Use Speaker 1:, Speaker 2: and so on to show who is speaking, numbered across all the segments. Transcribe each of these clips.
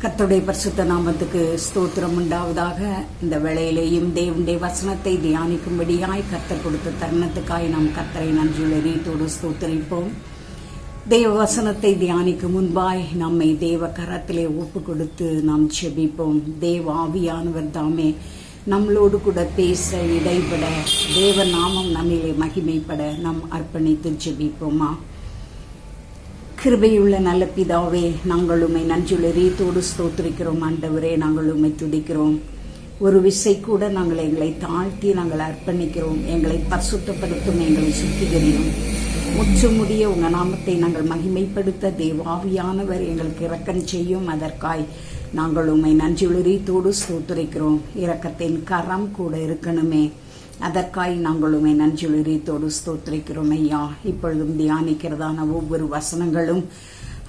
Speaker 1: கர்த்தருடைய பரிசுத்த நாமத்துக்கு ஸ்தோத்திரம் உண்டாவதாக. இந்த வேளையிலேயும் தேவனுடைய வசனத்தை தியானிக்கும்படியாய் கர்த்தர் கொடுத்த தருணத்துக்காய் நாம் கர்த்தரை நன்றியுள்ள ரீதியோடு ஸ்தோத்திரிப்போம். தேவ வசனத்தை தியானிக்கும் முன்பாய் நம்மை தேவ கரத்திலே ஒப்பு கொடுத்து நாம் ஜெபிப்போம். தேவ ஆவியானவர் தாமே நம்மளோடு கூட பேச இடைபட, தேவ நாமம் நம்மிலே மகிமைப்பட நாம் அர்ப்பணித்து ஜெபிப்போமா. கிருபையுள்ள நல்ல பிதாவே, நாங்கள் உம்மை நன்றியுள்ள ரீதியோடு ஸ்தோத்திரிக்கிறோம். ஆண்டவரே, நாங்கள் உம்மை துதிக்கிறோம். ஒரு விசை கூட நாங்கள் எங்களை தாழ்த்தி நாங்கள் அர்ப்பணிக்கிறோம். எங்களை பரிசுத்தப்படுத்தும், எங்களை சுத்திகரியும். முற்றுமுடிய உங்க நாமத்தை நாங்கள் மகிமைப்படுத்த தேவாவியானவர் எங்களுக்கு இரக்கம் செய்யும். அதற்காய் நாங்கள் உம்மை நன்றியுள்ள ரீதியோடு ஸ்தோத்திரிக்கிறோம். இரக்கத்தின் கரம் கூட இருக்கணுமே, அதற்காய் நாங்கள் உம்மை நன்றியுள்ள ரீதியோடு ஸ்தோத்திரிக்கிறோம். ஐயா, இப்பொழுதும் தியானிக்கிறதான ஒவ்வொரு வசனங்களும்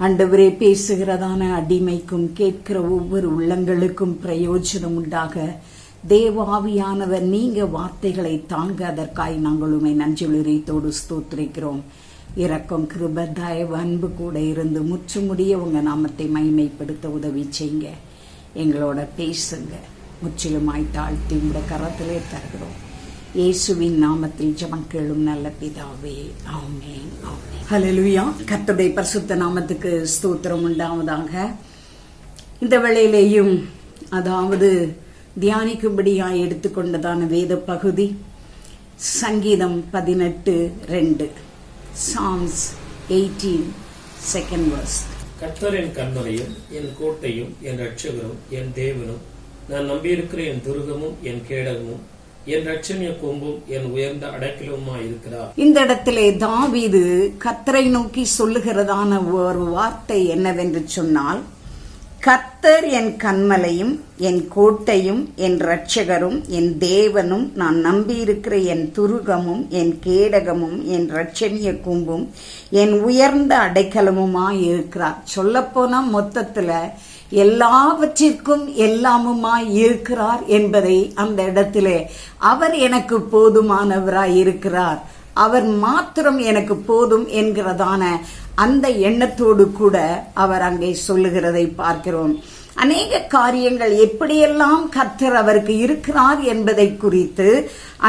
Speaker 1: ஆண்டவரே பேசுகிறதான அடிமைக்கும் கேட்கிற ஒவ்வொரு உள்ளங்களுக்கும் பிரயோஜனம் உண்டாக தேவாவியானவர் நீங்க வார்த்தைகளை தாங்க, அதற்காய் நாங்கள் உம்மை நன்றியுள்ள ரீதியோடு ஸ்தோத்திரிக்கிறோம். இரக்கம், கிருபை, தயவு, அன்பு கூட இருந்து முற்றுமுடிய உங்க நாமத்தை மகிமைப்படுத்த உதவி செய்யுங்க. எங்களோட பேசுங்க. முற்றிலுமாய் தாழ்த்தி உங்க கரத்திலே தருகிறோம். இயேசுவின் நாமத்தில் ஜெபம் கேளும் நல்ல பிதாவே, ஆமென், ஆமென். ஹல்லேலூயா. கர்த்தருடைய பரிசுத்த நாமத்துக்கு ஸ்தோத்திரம் உண்டாவதாக. இந்த வேளையிலேயும் அதாவது தியானிக்கும்படியாய் எடுத்துக்கொண்டதான வேத பகுதி சங்கீதம் 18:2, Psalms 18, 2nd verse.
Speaker 2: கர்த்தர் என் கன்மலையும் என் கோட்டையும் என் இரட்சகரும் என் தேவனும், நான் நம்பியிருக்கிற என் துருகமும் என் கேடகமும் என் இரட்சணிய கொம்பும் என் உயர்ந்த அடைக்கலமுமா இருக்கிறார்.
Speaker 1: இந்த இடத்திலே தாவீது கர்த்தரை நோக்கி சொல்லுகிறதான ஒரு வார்த்தை என்னவென்று சொன்னால், கர்த்தர் என் கன்மலையும் என் கோட்டையும் என் இரட்சகரும் என் தேவனும், நான் நம்பியிருக்கிற என் துருகமும் என் கேடகமும் என் இரட்சணிய கொம்பும் என் உயர்ந்த அடைக்கலமுமாய் இருக்கிறார். சொல்லப்போனா மொத்தத்துல எல்லாவற்றிற்கும் எல்லாமுமாய் இருக்கிறார் என்பதை அந்த இடத்திலே அவர் எனக்கு போதுமானவராய் இருக்கிறார், அவர் மாத்திரம் எனக்கு போதும் என்கிறதான அந்த எண்ணத்தோடு கூட அவர் அங்கே சொல்லுகிறதை பார்க்கிறோம். அநேக காரியங்கள் எப்படியெல்லாம் கர்த்தர் அவருக்கு இருக்கிறார் என்பதை குறித்து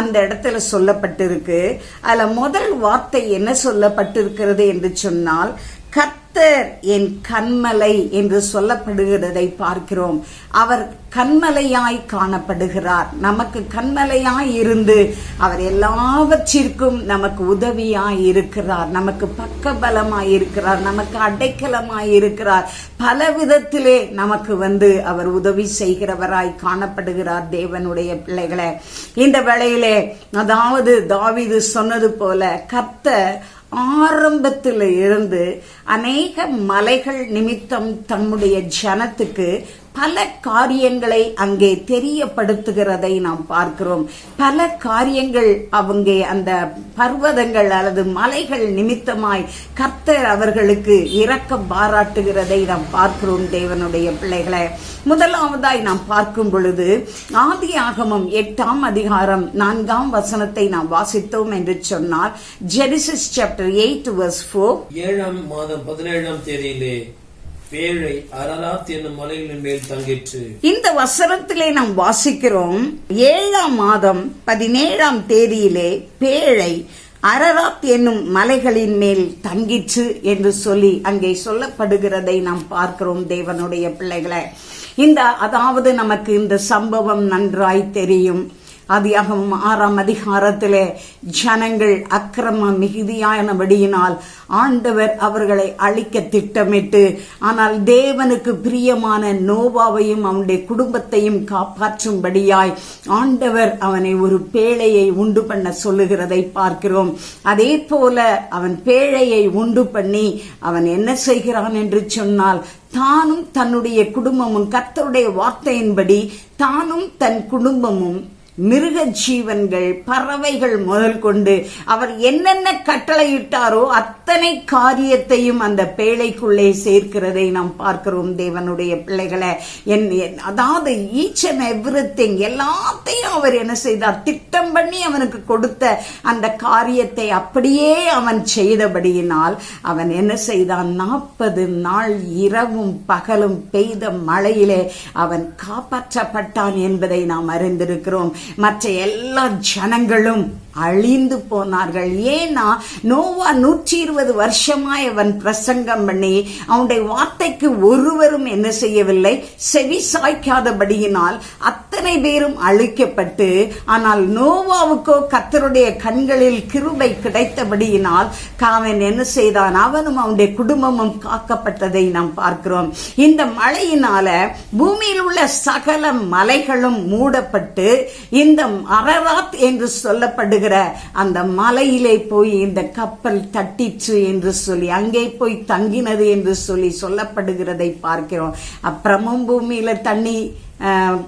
Speaker 1: அந்த இடத்துல சொல்லப்பட்டிருக்கு. அதுல முதல் வார்த்தை என்ன சொல்லப்பட்டிருக்கிறது என்று சொன்னால், கர்த்தர் என் கன்மலை என்று சொல்லப்படுகிறதை பார்க்கிறோம். அவர் கன்மலையாய் காணப்படுகிறார். நமக்கு கன்மலையாய் இருந்து அவர் எல்லாவற்றிற்கும் நமக்கு உதவியாய் இருக்கிறார், நமக்கு பக்கபலமாய் இருக்கிறார், நமக்கு அடைக்கலமாய் இருக்கிறார். பல விதத்திலே நமக்கு அவர் உதவி செய்கிறவராய் காணப்படுகிறார். தேவனுடைய பிள்ளைகளே, இந்த வேளையிலே அதாவது தாவீது சொன்னது போல கர்த்தர் ஆரம்பத்தில் இருந்து அநேக மலைகள் நிமித்தம் தம்முடைய ஜனத்துக்கு பல காரியங்களை அங்கே தெரியப்படுத்துகிறதை நாம் பார்க்கிறோம். பல காரியங்கள் அவங்க அந்த பர்வதங்கள் அல்லது மலைகள் நிமித்தமாய் கர்த்தர் அவர்களுக்கு இரக்கம் பாராட்டுகிறதை நாம் பார்க்கிறோம். தேவனுடைய பிள்ளைகளை, முதலாவதாய் நாம் பார்க்கும் பொழுது ஆதியாகமம் 8ஆம் அதிகாரம் 4ஆம் வசனத்தை நாம் வாசித்தோம் என்று சொன்னால், ஜெனிசிஸ் சாப்டர் 8 verse 4,
Speaker 2: 7ஆம் மாதம் 17ஆம் தேதியிலே பேழை அரராத் என்னும் மலைகளின் மேல் தங்கிற்று.
Speaker 1: இந்த வசனத்திலே நாம் வாசிக்கிறோம், 7ஆம் மாதம் 17ஆம் தேதியிலே பேழை அரராத் என்னும் மலைகளின் மேல் தங்கிற்று என்று சொல்லி அங்கே சொல்லப்படுகிறதை நாம் பார்க்கிறோம். தேவனுடைய பிள்ளைகளை, அதாவது நமக்கு இந்த சம்பவம் நன்றாய் தெரியும். ஆதியாகமம் 6ஆம் அதிகாரத்திலே ஜனங்கள் அக்கிரம மிகுதியானபடியினால் ஆண்டவர் அவர்களை அழிக்க திட்டமிட்டு, ஆனால் தேவனுக்கு பிரியமான நோவாவையும் அவனுடைய குடும்பத்தையும் காப்பாற்றும்படியாய் ஆண்டவர் அவனை ஒரு பேழையை உண்டு பண்ண சொல்லுகிறதை பார்க்கிறோம். அதே போல அவன் பேழையை உண்டு பண்ணி அவன் என்ன செய்கிறான் என்று சொன்னால், தானும் தன்னுடைய குடும்பமும் கர்த்தருடைய வார்த்தையின்படி தானும் தன் குடும்பமும் மிருக ஜீவன்கள், பறவைகள் முதல் கொண்டு அவர் என்னென்ன கட்டளையிட்டாரோ அத்தனை காரியத்தையும் அந்த பேழைக்குள்ளே சேர்க்கிறதை நாம் பார்க்கிறோம். தேவனுடைய பிள்ளைகளை, அதாவது ஈச் அண்ட் எவ்ரிதிங், எல்லாத்தையும் அவர் என்ன செய்தார், திட்டம் பண்ணி அவனுக்கு கொடுத்த அந்த காரியத்தை அப்படியே அவன் செய்தபடியினால் அவன் என்ன செய்தான், 40 நாள் இரவும் பகலும் பெய்த மழையிலே அவன் காப்பாற்றப்பட்டான் என்பதை நாம் அறிந்திருக்கிறோம். மற்ற எல்லா ஜனங்களும் அழிந்து போனார்கள். ஏன்னா நோவா 120 வருஷமாய் அவன் பிரசங்கம் பண்ணி அவனுடைய வார்த்தைக்கு ஒருவரும் என்ன செய்யவில்லை, செவி சாய்க்காதபடியினால் அத்தனை பேரும் அழிக்கப்பட்டு, ஆனால் நோவாவுக்கோ கர்த்தருடைய கண்களில் கிருபை கிடைத்தபடியினால் அவன் என்ன செய்தான், அவனும் அவனுடைய குடும்பமும் காக்கப்பட்டதை நாம் பார்க்கிறோம். இந்த மழையினால பூமியில் உள்ள சகல மலைகளும் மூடப்பட்டு இந்த அரராத் என்று சொல்லப்படுகிற அந்த மலையிலே போய் இந்த கப்பல் தட்டிற்று என்று சொல்லி அங்கே போய் தங்கினது என்று சொல்லி சொல்லப்படுகிறதை பார்க்கிறோம். அப்புறமும் பூமியில தண்ணி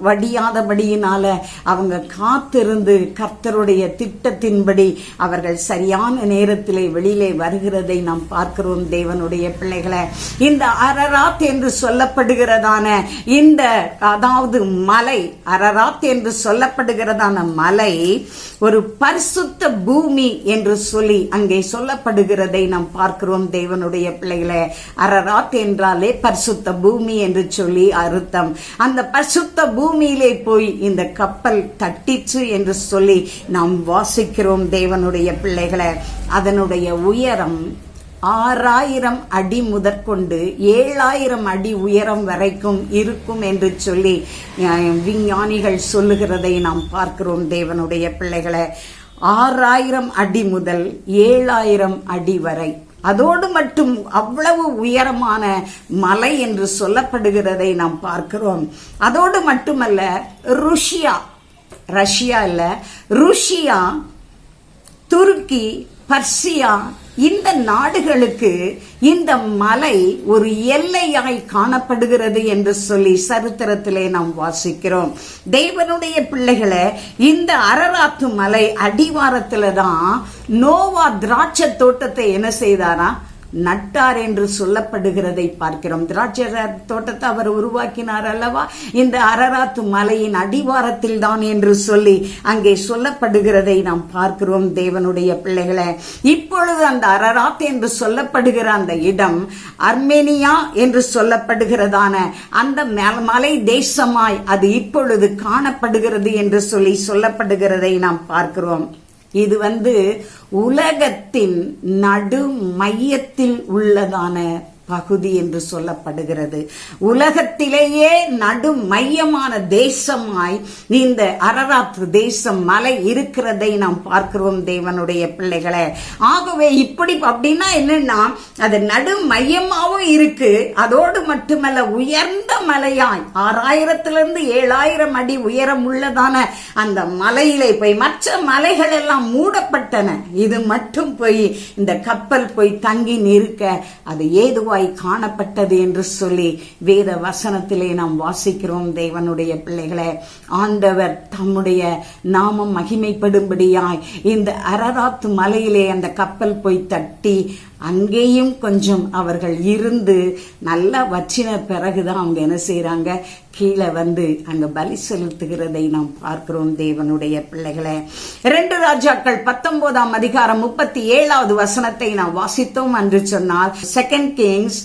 Speaker 1: வடியாதபடியினால அவங்க காத்திருந்து கர்த்தருடைய திட்டத்தின்படி அவர்கள் சரியான நேரத்திலே வெளியிலே வருகிறதை நாம் பார்க்கிறோம். தேவனுடைய பிள்ளைகளை, இந்த அரராத் என்று சொல்லப்படுகிறதான இந்த, அதாவது மலை, அரராத் என்று சொல்லப்படுகிறதான மலை ஒரு பரிசுத்த பூமி என்று சொல்லி அங்கே சொல்லப்படுகிறதை நாம் பார்க்கிறோம். தேவனுடைய பிள்ளைகளை, அரராத் என்றாலே பரிசுத்த பூமி என்று சொல்லி அர்த்தம். அந்த பரிசுத்த பூமியிலே போய் இந்த கப்பல் தட்டிற்று என்று சொல்லி நாம் வாசிக்கிறோம். தேவனுடைய பிள்ளைகளை, அதனுடைய உயரம் 6000 அடி முதற்கொண்டு 7000 அடி உயரம் வரைக்கும் இருக்கும் என்று சொல்லி விஞ்ஞானிகள் சொல்லுகிறதை நாம் பார்க்கிறோம். தேவனுடைய பிள்ளைகளை, 6000 அடி முதல் 7000 அடி வரை, அதோடு மட்டும் அவ்வளவு உயரமான மலை என்று சொல்லப்படுகிறதை நாம் பார்க்கிறோம். அதோடு மட்டுமல்ல, ரஷ்யா இல்ல, ருஷியா, துருக்கி, பர்சியா, இந்த நாடுகளுக்கு இந்த மலை ஒரு எல்லையாய் காணப்படுகிறது என்று சொல்லி சரித்திரத்திலே நாம் வாசிக்கிறோம். தேவனுடைய பிள்ளைகளை, இந்த அரராத்து மலை அடிவாரத்துல தான் நோவா திராட்சை தோட்டத்தை என்ன செய்தாரா, நட்டார் என்று சொல்லப்படுகிறதை பார்க்கிறோம். திராட்சை தோட்டத்தை அவர் உருவாக்கினார் அல்லவா, இந்த அரராத்து மலையின் அடிவாரத்தில் தான் என்று சொல்லி அங்கே சொல்லப்படுகிறதை நாம் பார்க்கிறோம். தேவனுடைய பிள்ளைகளை, இப்பொழுது அந்த அரராத் என்று சொல்லப்படுகிற அந்த இடம் அர்மேனியா என்று சொல்லப்படுகிறதான அந்த மலை தேசமாய் அது இப்பொழுது காணப்படுகிறது என்று சொல்லி சொல்லப்படுகிறதை நாம் பார்க்கிறோம். இது உலகத்தின் நடு மையத்தில் உள்ளதான பகுதி என்று சொல்லப்படுகிறது. உலகத்திலேயே நடு மையமான தேசமாய் இந்த அரராத் தேசம் மலை இருக்கிறதை நாம் பார்க்கிறோம். தேவனுடைய பிள்ளைகளை, ஆகவே இப்படி அப்படின்னா என்னன்னா, அது நடு மையமாவும் இருக்கு, அதோடு மட்டுமல்ல உயர்ந்த மலையாய் 6000 7000 அடி உயரம் உள்ளதான அந்த மலையிலே போய் மற்ற மலைகள் எல்லாம் மூடப்பட்டன, இது மட்டும் போய் இந்த கப்பல் போய் தங்கி நிற்க அது ஏதுவா காணப்பட்டது என்று சொல்லி வேத வசனத்திலே நாம் வாசிக்கிறோம். தேவனுடைய பிள்ளைகளை, ஆண்டவர் தம்முடைய நாமம் மகிமைப்படும்படியாய் இந்த அரராத் மலையிலே அந்த கப்பல் போய் தட்டி அங்கேயும் கொஞ்சம் அவர்கள் இருந்து நல்லா வச்சின பிறகுதான் அவங்க என்ன செய்யறாங்க, கீழே அங்க பலி செலுத்துகிறதை நாம் பார்க்கிறோம். தேவனுடைய பிள்ளைகளை, 2 ராஜாக்கள் 19ஆம் அதிகாரம் 37வது வசனத்தை நாம் வாசித்தோம் என்று சொன்னால், 2 Kings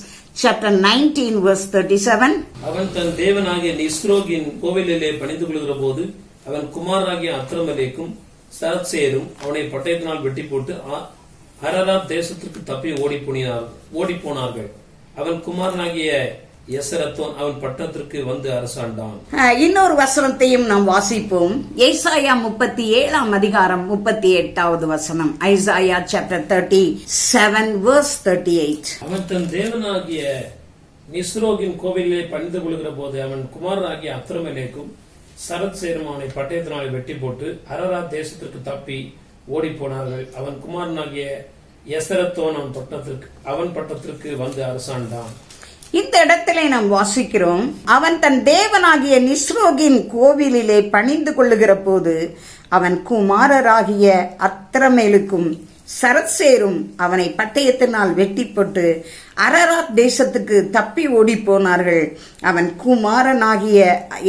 Speaker 1: chapter 19 verse 37.
Speaker 2: அவன் தன் தேவனாகிய நிஸ்ரோகின் கோவிலிலே பணிந்து கொள்கிற போது அவன் குமாரனாகிய அத்ரமலேக்கும் சரத்சேரும் அவனை பட்டயத்தினால் வெட்டி போட்டு அரராத் தேசத்திற்கு தப்பி ஓடி போனார்கள். அவன் குமாரனாகிய எசரத்தோன் அவன் பட்டணத்திற்கு வந்து அரசாண்டான்.
Speaker 1: இன்னொரு வசனத்தையும் நாம் வாசிப்போம். ஏசாயா 37ஆம் அதிகாரம் 38வது வசனம். Isaiah chapter 37 verse 38.
Speaker 2: அவன் தன் தேவனாகிய நிஸ்ரோகின் கோவிலே பணிந்து கொள்கிற போது அவன் குமாரனாகிய அத்ரமலேக்கும் சரத்சேரும் அவனை பட்டயத்தினாலே வெட்டி போட்டு அரராத் தேசத்திற்கு தப்பி ஓடி போனார்கள். அவன் குமாரனாகிய எசரத்தோன் அவன் பட்டணத்திற்கு வந்து அரசாண்டான்.
Speaker 1: இந்த இடத்திலே நாம் வாசிக்கிறோம், அவன் தன் தேவனாகிய நிஸ்ரோகின் கோவிலிலே பணிந்து கொள்ளுகிற போது அவன் குமாரராகிய அத்ரமேலுக்கும் சரத்சேரும் அவனை பட்டயத்தினால் வெட்டி போட்டு அரராத் தேசத்துக்கு தப்பி ஓடி போனார்கள். அவன் குமாரனாகிய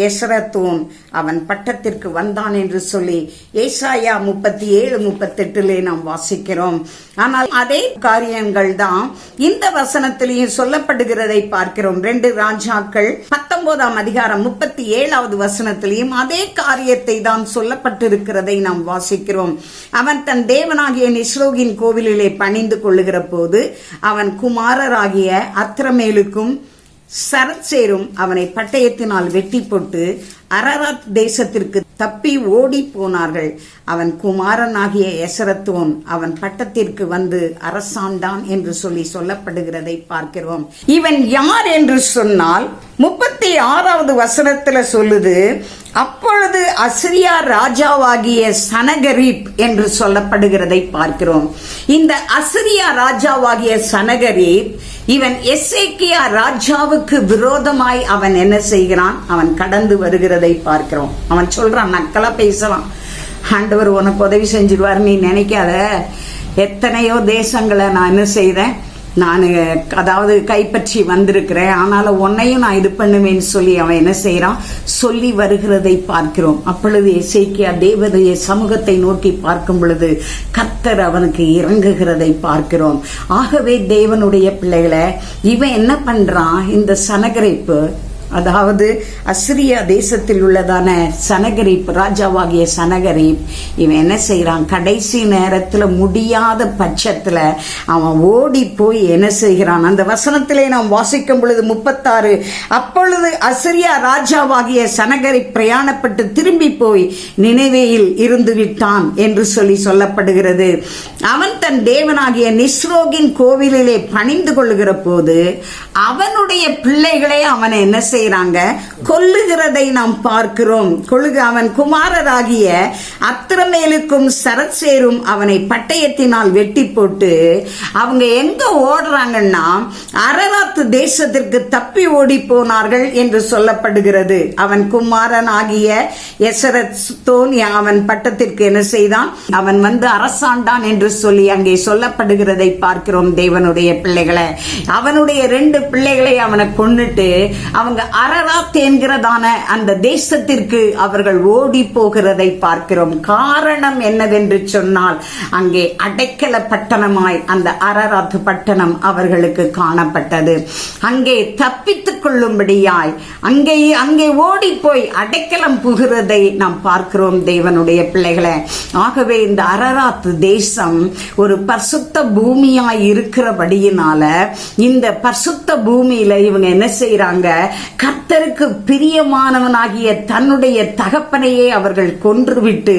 Speaker 1: எசரத்தோன் அவன் பட்டத்திற்கு வந்தான் என்று சொல்லி ஏசாயா 37-38 நாம் வாசிக்கிறோம். ஆனால் அதே காரியங்கள் தான் இந்த வசனத்திலேயும் சொல்லப்படுகிறதை பார்க்கிறோம். 2 ராஜாக்கள் 19ஆம் அதிகாரம் 37வது வசனத்திலேயும் அதே காரியத்தை தான் சொல்லப்பட்டிருக்கிறதை நாம் வாசிக்கிறோம். அவன் தன் தேவனாகிய நிஸ்ரோகின் கோவிலிலே பணிந்து கொள்ளுகிற போது அவன் குமாரராகிய அத்ரமேலுக்கும் சரத்சேரும் அவனை பட்டயத்தினால் வெட்டி போட்டு அரராத் தேசத்திற்கு தப்பி ஓடி போனார்கள். அவன் குமாரனாகிய எசரத்தோன் அவன் பட்டத்திற்கு வந்து அரசாண்டான் என்று சொல்லி சொல்லப்படுகிறதை பார்க்கிறோம். இவன் யார் என்று சொன்னால் 36வது வசனத்துல சொல்லுது, அப்பொழுது அசிரியா ராஜாவாகிய சனகரீப் என்று சொல்லப்படுகிறதை பார்க்கிறோம். இந்த அசிரியா ராஜாவாகிய சனகரீப் இவன் எசேக்கியா ராஜாவுக்கு விரோதமாய் அவன் என்ன செய்கிறான்? அவன் கடந்து வருகிறதை பார்க்கிறோம். அவன் சொல்றான், நக்கலா பேசலாம், ஆண்டவர் உனக்கு உதவி செஞ்சிருவார் நீ நினைக்காத. எத்தனையோ தேசங்களை நான் என்ன செய்தேன், நான் அதாவது கைப்பற்றி வந்திருக்கிறேன், ஆனாலும் உன்னையும் நான் இது பண்ணுவேன்னு சொல்லி அவன் என்ன செய்யறான், சொல்லி வருகிறதை பார்க்கிறோம். அப்பொழுது எசேக்கியா தேவனுடைய சமூகத்தை நோக்கி பார்க்கும் பொழுது கர்த்தர் அவனுக்கு இறங்குகிறதை பார்க்கிறோம். ஆகவே தேவனுடைய பிள்ளைகளை இவன் என்ன பண்றான், இந்த சனகரிப்பு, அதாவது அசிரியா தேசத்தில் உள்ளதான சனகரிப், ராஜாவாகிய சனகரிப், இவன் என்ன செய்யறான், கடைசி நேரத்துல முடியாத பட்சத்துல அவன் ஓடி போய் என்ன செய்கிறான், அந்த வசனத்திலே நாம் வாசிக்கும் பொழுது 36, அப்பொழுது அசிரியா ராஜாவாகிய சனகரிப் பிரயாணப்பட்டு திரும்பி போய் நினைவேயில் இருந்து விட்டான் என்று சொல்லி சொல்லப்படுகிறது. அவன் தன் தேவனாகிய நிஸ்ரோகின் கோவிலிலே பணிந்து கொள்ளுகிற போது அவனுடைய பிள்ளைகளை அவனை என்ன செய்ய கொல்லுகிறதை நாம் பார்க்கிறோம். அவன் குமாரராகிய அத்ரமேலுக்கும் சரத்சேரும் அவனை பட்டயத்தினால் வெட்டி போட்டு அவங்க எங்க ஓடுறாங்கன்னா அரராத் தேசத்திற்கு தப்பி ஓடி போனார்கள் என்று சொல்லப்படுகிறது. அவன் குமாரனாகிய எசரத்தோன் அவன் பட்டத்திற்கு என்ன செய்தான், அவன் வந்து அரசாண்டான் என்று சொல்லி அங்கே சொல்லப்படுகிறதை பார்க்கிறோம். தேவனுடைய பிள்ளைகளை, அவனுடைய 2 பிள்ளைகளை அவனை கொன்னுட்டு அவங்க அரராத் என்கிறதான அந்த தேசத்திற்கு அவர்கள் ஓடி போகிறதை பார்க்கிறோம். காரணம் என்னவென்று சொன்னால், அங்கே அடைக்கல பட்டணமாய் அந்த அரராத் பட்டணம் அவர்களுக்கு காணப்பட்டது. அங்கே தப்பித்துக் கொள்ளும்படியாய் அங்கே ஓடி போய் அடைக்கலம் புகிறதை நாம் பார்க்கிறோம் தேவனுடைய பிள்ளைகளை. ஆகவே இந்த அரராத் தேசம் ஒரு பரிசுத்த பூமியாய் இருக்கிறபடியினால இந்த பரிசுத்த பூமியில இவங்க என்ன செய்யறாங்க, கர்த்தருக்கு பிரியமானவனாகிய தன்னுடைய தகப்பனையே அவர்கள் கொன்றுவிட்டு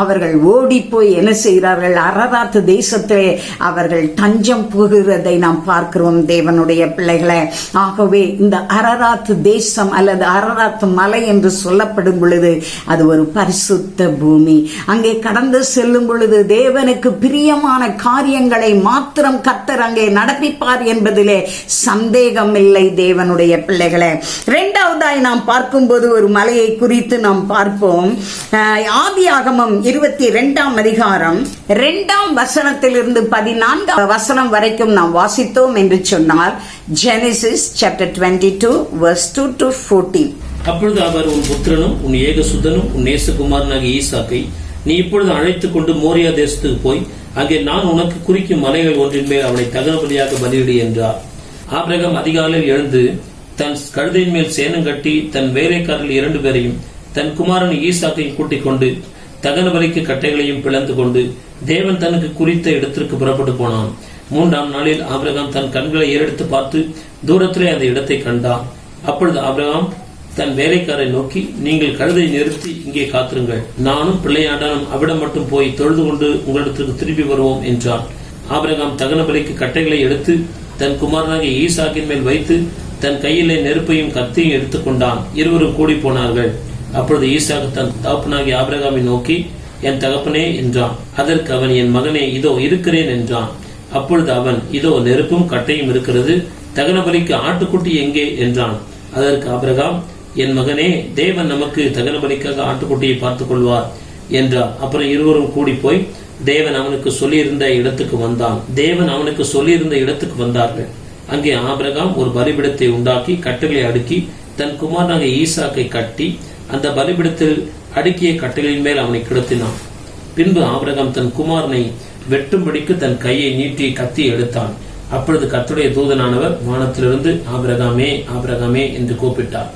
Speaker 1: அவர்கள் ஓடி போய் என்ன செய்கிறார்கள், அரராத் தேசத்திலே அவர்கள் தஞ்சம் புகுகிறதை நாம் பார்க்கிறோம் தேவனுடைய பிள்ளைகளை. ஆகவே இந்த அரராத் தேசம் அல்லது அரராத் மலை என்று சொல்லப்படும் பொழுது அது ஒரு பரிசுத்த பூமி. அங்கே கடந்து செல்லும் பொழுது தேவனுக்கு பிரியமான காரியங்களை மாத்திரம் கர்த்தர் அங்கே நடப்பிப்பார் என்பதிலே சந்தேகம் இல்லை தேவனுடைய பிள்ளைகளை. 2வதாய் நாம் பார்க்கும்போது ஒரு மலையை குறித்து நாம் பார்ப்போம். ஆதியாகமம் 22ஆம் அதிகாரம் 2ஆம் வசனத்திலிருந்து 14ஆம் வசனம் வரைக்கும் நாம் வாசித்தோம் என்று சொன்னால், Genesis chapter 22 verse 2 to 14.
Speaker 2: அப்பொழுது அவர், உன் புத்திரனும் உன் ஏகசுதனும் உன் நேசகுமாரனாகிய ஈசாக்கை நீ இப்பொழுது அழைத்துக் கொண்டு மோரியா தேசத்துக்கு போய் அங்கே நான் உனக்கு குறிக்கும் மலைகள் ஒன்றின் மேல் அவனை தகனபலியாக பலியிடு என்றார். ஆபிரகாம் அதிகாலையில் எழுந்து தன் கழுதையின் மேல் சேனம் கட்டி தன் வேலைக்காரர்கள் 2 பேரையும் தன் குமாரன் ஈசாக்கையும் கூட்டிக் கொண்டு தகன பலிக்கு கட்டைகளையும் பிளந்து கொண்டு தேவன் தனக்கு குறித்த இடத்திற்கு புறப்பட்டு போனான். 3ஆம் நாளில் ஆபிரகாம் தன் கண்களை ஏறெடுத்து பார்த்து தூரத்திலே அந்த இடத்தை கண்டான். அப்பொழுது ஆபிரகாம் தன் வேலைக்காரை நோக்கி, நீங்கள் கழுதை நிறுத்தி இங்கே காத்திருங்கள், நானும் பிள்ளையாண்டானும் அவிடம் மட்டும் போய் தொழுது கொண்டு உங்களிடத்திற்கு திரும்பி வருவோம் என்றான். ஆபிரகாம் தகன பலிக்கு கட்டைகளை எடுத்து தன் குமாரனாகிய ஈசாக்கின் மேல் வைத்து தன் கையிலே நெருப்பையும் கத்தியும் எடுத்துக்கொண்டான். இருவரும் கூடி போனார்கள். அப்பொழுது ஈசாக்கு தன் தகப்பனாகிய ஆபிரகாமை நோக்கி, என் தகப்பனே என்றான். அதற்கு அவன், என் மகனே, இதோ இருக்கிறேன் என்றான். அப்பொழுது அவன், இதோ நெருப்பும் கட்டையும் இருக்கிறது, தகன பலிக்கு ஆட்டுக்குட்டி எங்கே என்றான். அதற்கு ஆபிரகாம், என் மகனே, தேவன் நமக்கு தகன பலிக்காக ஆட்டுக்குட்டியை பார்த்துக் கொள்வார் என்றார். அப்புறம் இருவரும் கூடி போய் தேவன் அவனுக்கு சொல்லியிருந்த இடத்துக்கு வந்தார்கள். அங்கே ஆபிரகாம் ஒரு பலிபீடத்தை உண்டாக்கி கட்டுகளை அடுக்கி தன் குமாரனாக ஈசாக்கை கட்டி அந்த பலிபீடத்தில் அடுக்கிய கட்டுகளின் மேல் அவனை கிடத்தினான். பின்பு ஆபிரகாம் தன் குமாரனை வெட்டும்படிக்கு தன் கையை நீட்டி கத்தி எடுத்தான். அப்பொழுது கர்த்தருடைய தூதனானவர் வானத்திலிருந்து, ஆபிரகாமே, ஆபிரகாமே என்று கூப்பிட்டார்.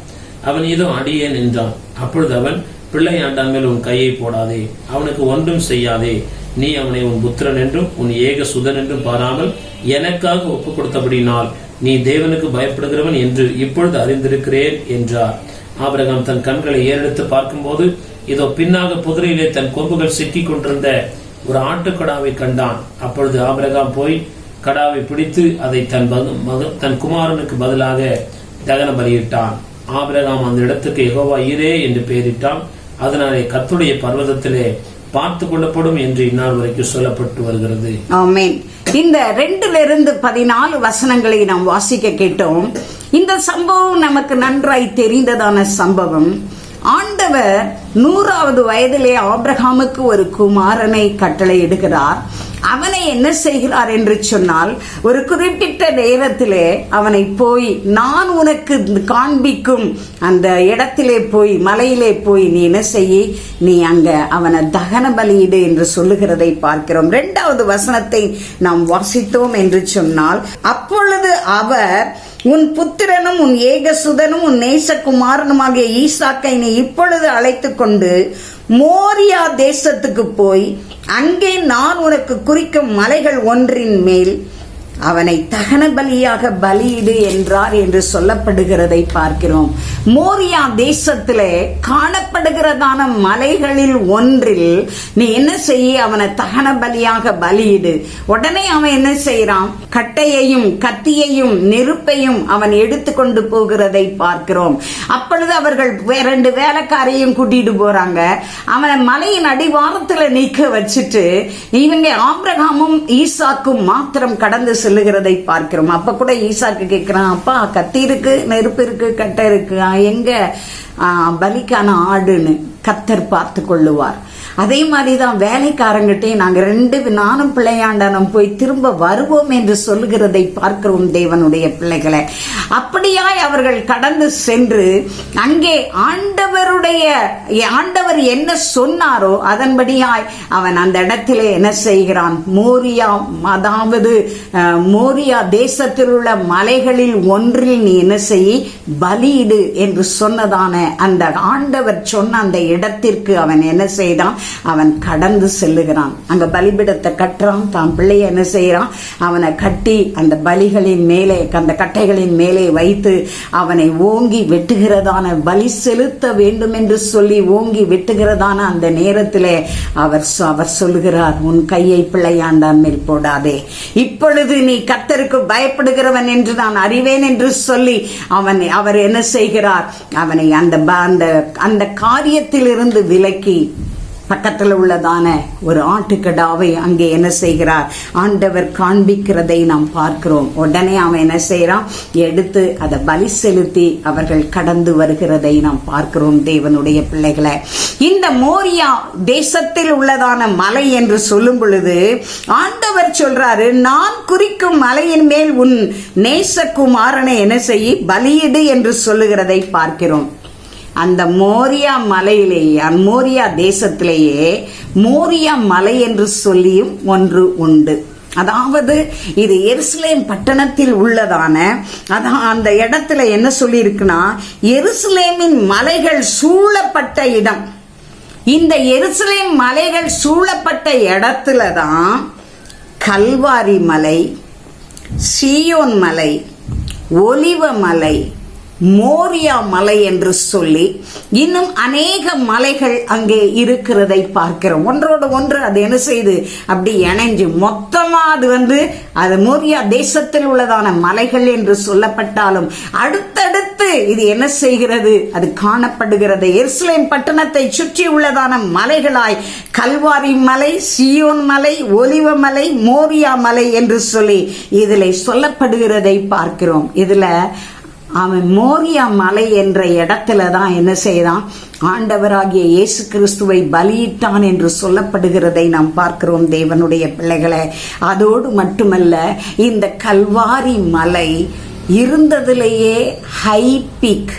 Speaker 2: அவன் இதோ அடியேன் என்றான். அப்பொழுது அவன், பிள்ளையாண்டான் மேல் உன் கையை போடாதே, அவனுக்கு ஒன்றும் செய்யாதே. நீ அவனை உன் புத்திரன் என்றும் உன் ஏக சுதன் என்றும் பாராமல் எனக்காக ஒப்புக் கொடுத்தபடினால் நீ தேவனுக்கு பயப்படுகிறவன் என்று இப்பொழுது அறிந்திருக்கிறேன் என்றார். ஆபிரகாம் தன் கண்களை ஏறெடுத்து பார்க்கும்போது இதோ பின்னாக புதரிலே தன் கொம்புகள் சிக்கிக் கொண்டிருந்த ஒரு ஆட்டுக்கடாவை கண்டான். அப்பொழுது ஆபிரகாம் போய் கடாவை பிடித்து அதை தன் குமாரனுக்கு பதிலாக தகன பலியிட்டான். ஆபிரகாம் அந்த இடத்துக்கு யெகோவா ஈரே என்று பெயரிட்டான். அதனாலே கர்த்தருடைய பர்வதத்திலே பார்த்து கொள்ளப்படும் என்று இந்நாள் வரைக்கும் சொல்லப்பட்டு வருகிறது.
Speaker 1: ஆமென். இந்த 2-14 வசனங்களை நாம் வாசிக்க கேட்டோம். இந்த சம்பவம் நமக்கு நன்றாய் தெரிந்ததான சம்பவம். ஆண்டவர் 100வது வயதிலே ஆபிரகாமுக்கு ஒரு குமாரனை கட்டளை இடுகிறார். அவனை என்ன செய்கிறார் என்று சொன்னால், ஒரு குறிப்பிட்ட நேரத்திலே அவனை போய் நான் உனக்கு காண்பிக்கும் அந்த இடத்திலே போய், மலையிலே போய் நீ என்ன செய்ய, நீ அங்க அவனை தகன பலியிடு என்று சொல்லுகிறதை பார்க்கிறோம். 2வது வசனத்தை நாம் வாசித்தோம் என்று சொன்னால், அப்பொழுது அவர், உன் புத்திரனும் உன் ஏகசுதனும் உன் நேசகுமாரனுமாகிய ஈசாக்கை நீ இப்பொழுது அழைத்துக் கொண்டு மோரியா தேசத்துக்கு போய் அங்கே நான் உனக்கு குறிக்கும் மலைகள் ஒன்றின் மேல் அவனை தகன பலியாக பலியிடு என்றார் என்று சொல்லப்படுகிறதை பார்க்கிறோம். மோரியா தேசத்திலே காணப்படுகிறதான மலைகளில் ஒன்றில் நீ என்ன செய்ய, அவனை தகன பலியாக பலியிடு. உடனே அவன் என்ன செய்யறான், கட்டையையும் கத்தியையும் நெருப்பையும் அவன் எடுத்துக்கொண்டு போகிறதை பார்க்கிறோம். அப்பொழுது அவர்கள் 2 வேலைக்காரையும் கூட்டிட்டு போறாங்க. அவனை மலையின் அடிவாரத்துல நிக்க வச்சுட்டு இவங்க ஆபிரகாமும் ஈசாக்கும் மாத்திரம் கடந்து செல்லுகிறதை பார்க்கிறோம். அப்ப கூட ஈசாக்கு கேட்கிறான், அப்பா கத்தி இருக்கு, நெருப்பு இருக்கு, கட்டை இருக்கு, எங்க பலிக்கான ஆடுன்னு கர்த்தர் பார்த்து கொள்ளுவார். அதே மாதிரிதான் வேலைக்காரங்கிட்டே நானும் பிள்ளையாண்டானும் போய் திரும்ப வருவோம் என்று சொல்லுகிறதை பார்க்கிறோம். தேவனுடைய பிள்ளைகளை அப்படியாய் அவர்கள் கடந்து சென்று அங்கே ஆண்டவர் என்ன சொன்னாரோ அதன்படியாய் அவன் அந்த இடத்திலே என்ன செய்கிறான், மோரியா தேசத்தில் உள்ள மலைகளில் ஒன்றில் நீ என்ன செய்ய, பலியிடு என்று சொன்னதான அந்த ஆண்டவர் சொன்ன அந்த இடத்திற்கு அவன் என்ன செய்தான், அவன் கடந்து செல்லுகிறான். அங்க பலிபீடத்தை கட்டுறான். தான் பிள்ளைய என்ன செய்யறான், அவனை கட்டி அந்த பலிகளின் மேலே, அந்த கட்டைகளின் மேலே வைத்து அவனை ஓங்கி வெட்டுகிறதான, பலி செலுத்த வேண்டும் என்று சொல்லி ஓங்கி வெட்டுகிறதான அந்த நேரத்திலே அவர் சொல்லுகிறார், உன் கையை பிள்ளையாண்டான் மேல் போடாதே, இப்பொழுது நீ கர்த்தருக்கு பயப்படுகிறவன் என்று நான் அறிவேன் என்று சொல்லி அவர் என்ன செய்கிறார், அவனை அந்த காரியத்தில் இருந்து விலக்கி பக்கத்தில் உள்ளதான ஒரு ஆட்டுக்கடாவை அங்கே என்ன செய்கிறார், ஆண்டவர் காண்பிக்கிறதை நாம் பார்க்கிறோம். உடனே அவன் என்ன செய்யறான், எடுத்து அதை பலி செலுத்தி அவர்கள் கடந்து வருகிறதை நாம் பார்க்கிறோம். தேவனுடைய பிள்ளைகளை, இந்த மோரியா தேசத்தில் உள்ளதான மலை என்று சொல்லும் பொழுது ஆண்டவர் சொல்றாரு, நான் குறிக்கும் மலையின் மேல் உன் நேசகுமாரனை என்ன செய்ய, பலியிடு என்று சொல்லுகிறதை பார்க்கிறோம். அந்த மோரியா மலையிலேயே, மோரியா தேசத்திலேயே மோரியா மலை என்று சொல்லியும் ஒன்று உண்டு. அதாவது இது எருசலேம் பட்டணத்தில் உள்ளதான, அந்த இடத்துல என்ன சொல்லி இருக்குன்னா, எருசலேமின் மலைகள் சூழப்பட்ட இடம். இந்த எருசலேம் மலைகள் சூழப்பட்ட இடத்துலதான் கல்வாரி மலை, சீயோன் மலை, ஒலிவ மலை, மோரியா மலை என்று சொல்லி இன்னும் அநேக மலைகள் அங்கே இருக்கிறதை பார்க்கிறோம். ஒன்றோடு ஒன்று அது என்ன செய்து அப்படி இணைஞ்சு மொத்தமா அது மோரியா தேசத்தில் உள்ளதான மலைகள் என்று சொல்லப்பட்டாலும் அடுத்தடுத்து இது என்ன செய்கிறது, அது காணப்படுகிறது. எருசலேம் பட்டணத்தை சுற்றி உள்ளதான மலைகளாய் கல்வாரி மலை, சியோன் மலை, ஒலிவ மலை, மோரியா மலை என்று சொல்லி இதில் சொல்லப்படுகிறதை பார்க்கிறோம். இதுல அவன் மோரியா மலை என்ற இடத்துல தான் என்ன செய்தான், ஆண்டவராகிய இயேசு கிறிஸ்துவை பலியிட்டான் என்று சொல்லப்படுகிறதை நாம் பார்க்கிறோம் தேவனுடைய பிள்ளைகளை. அதோடு மட்டுமல்ல, இந்த கல்வாரி மலை இருந்ததிலேயே ஹை பீக்,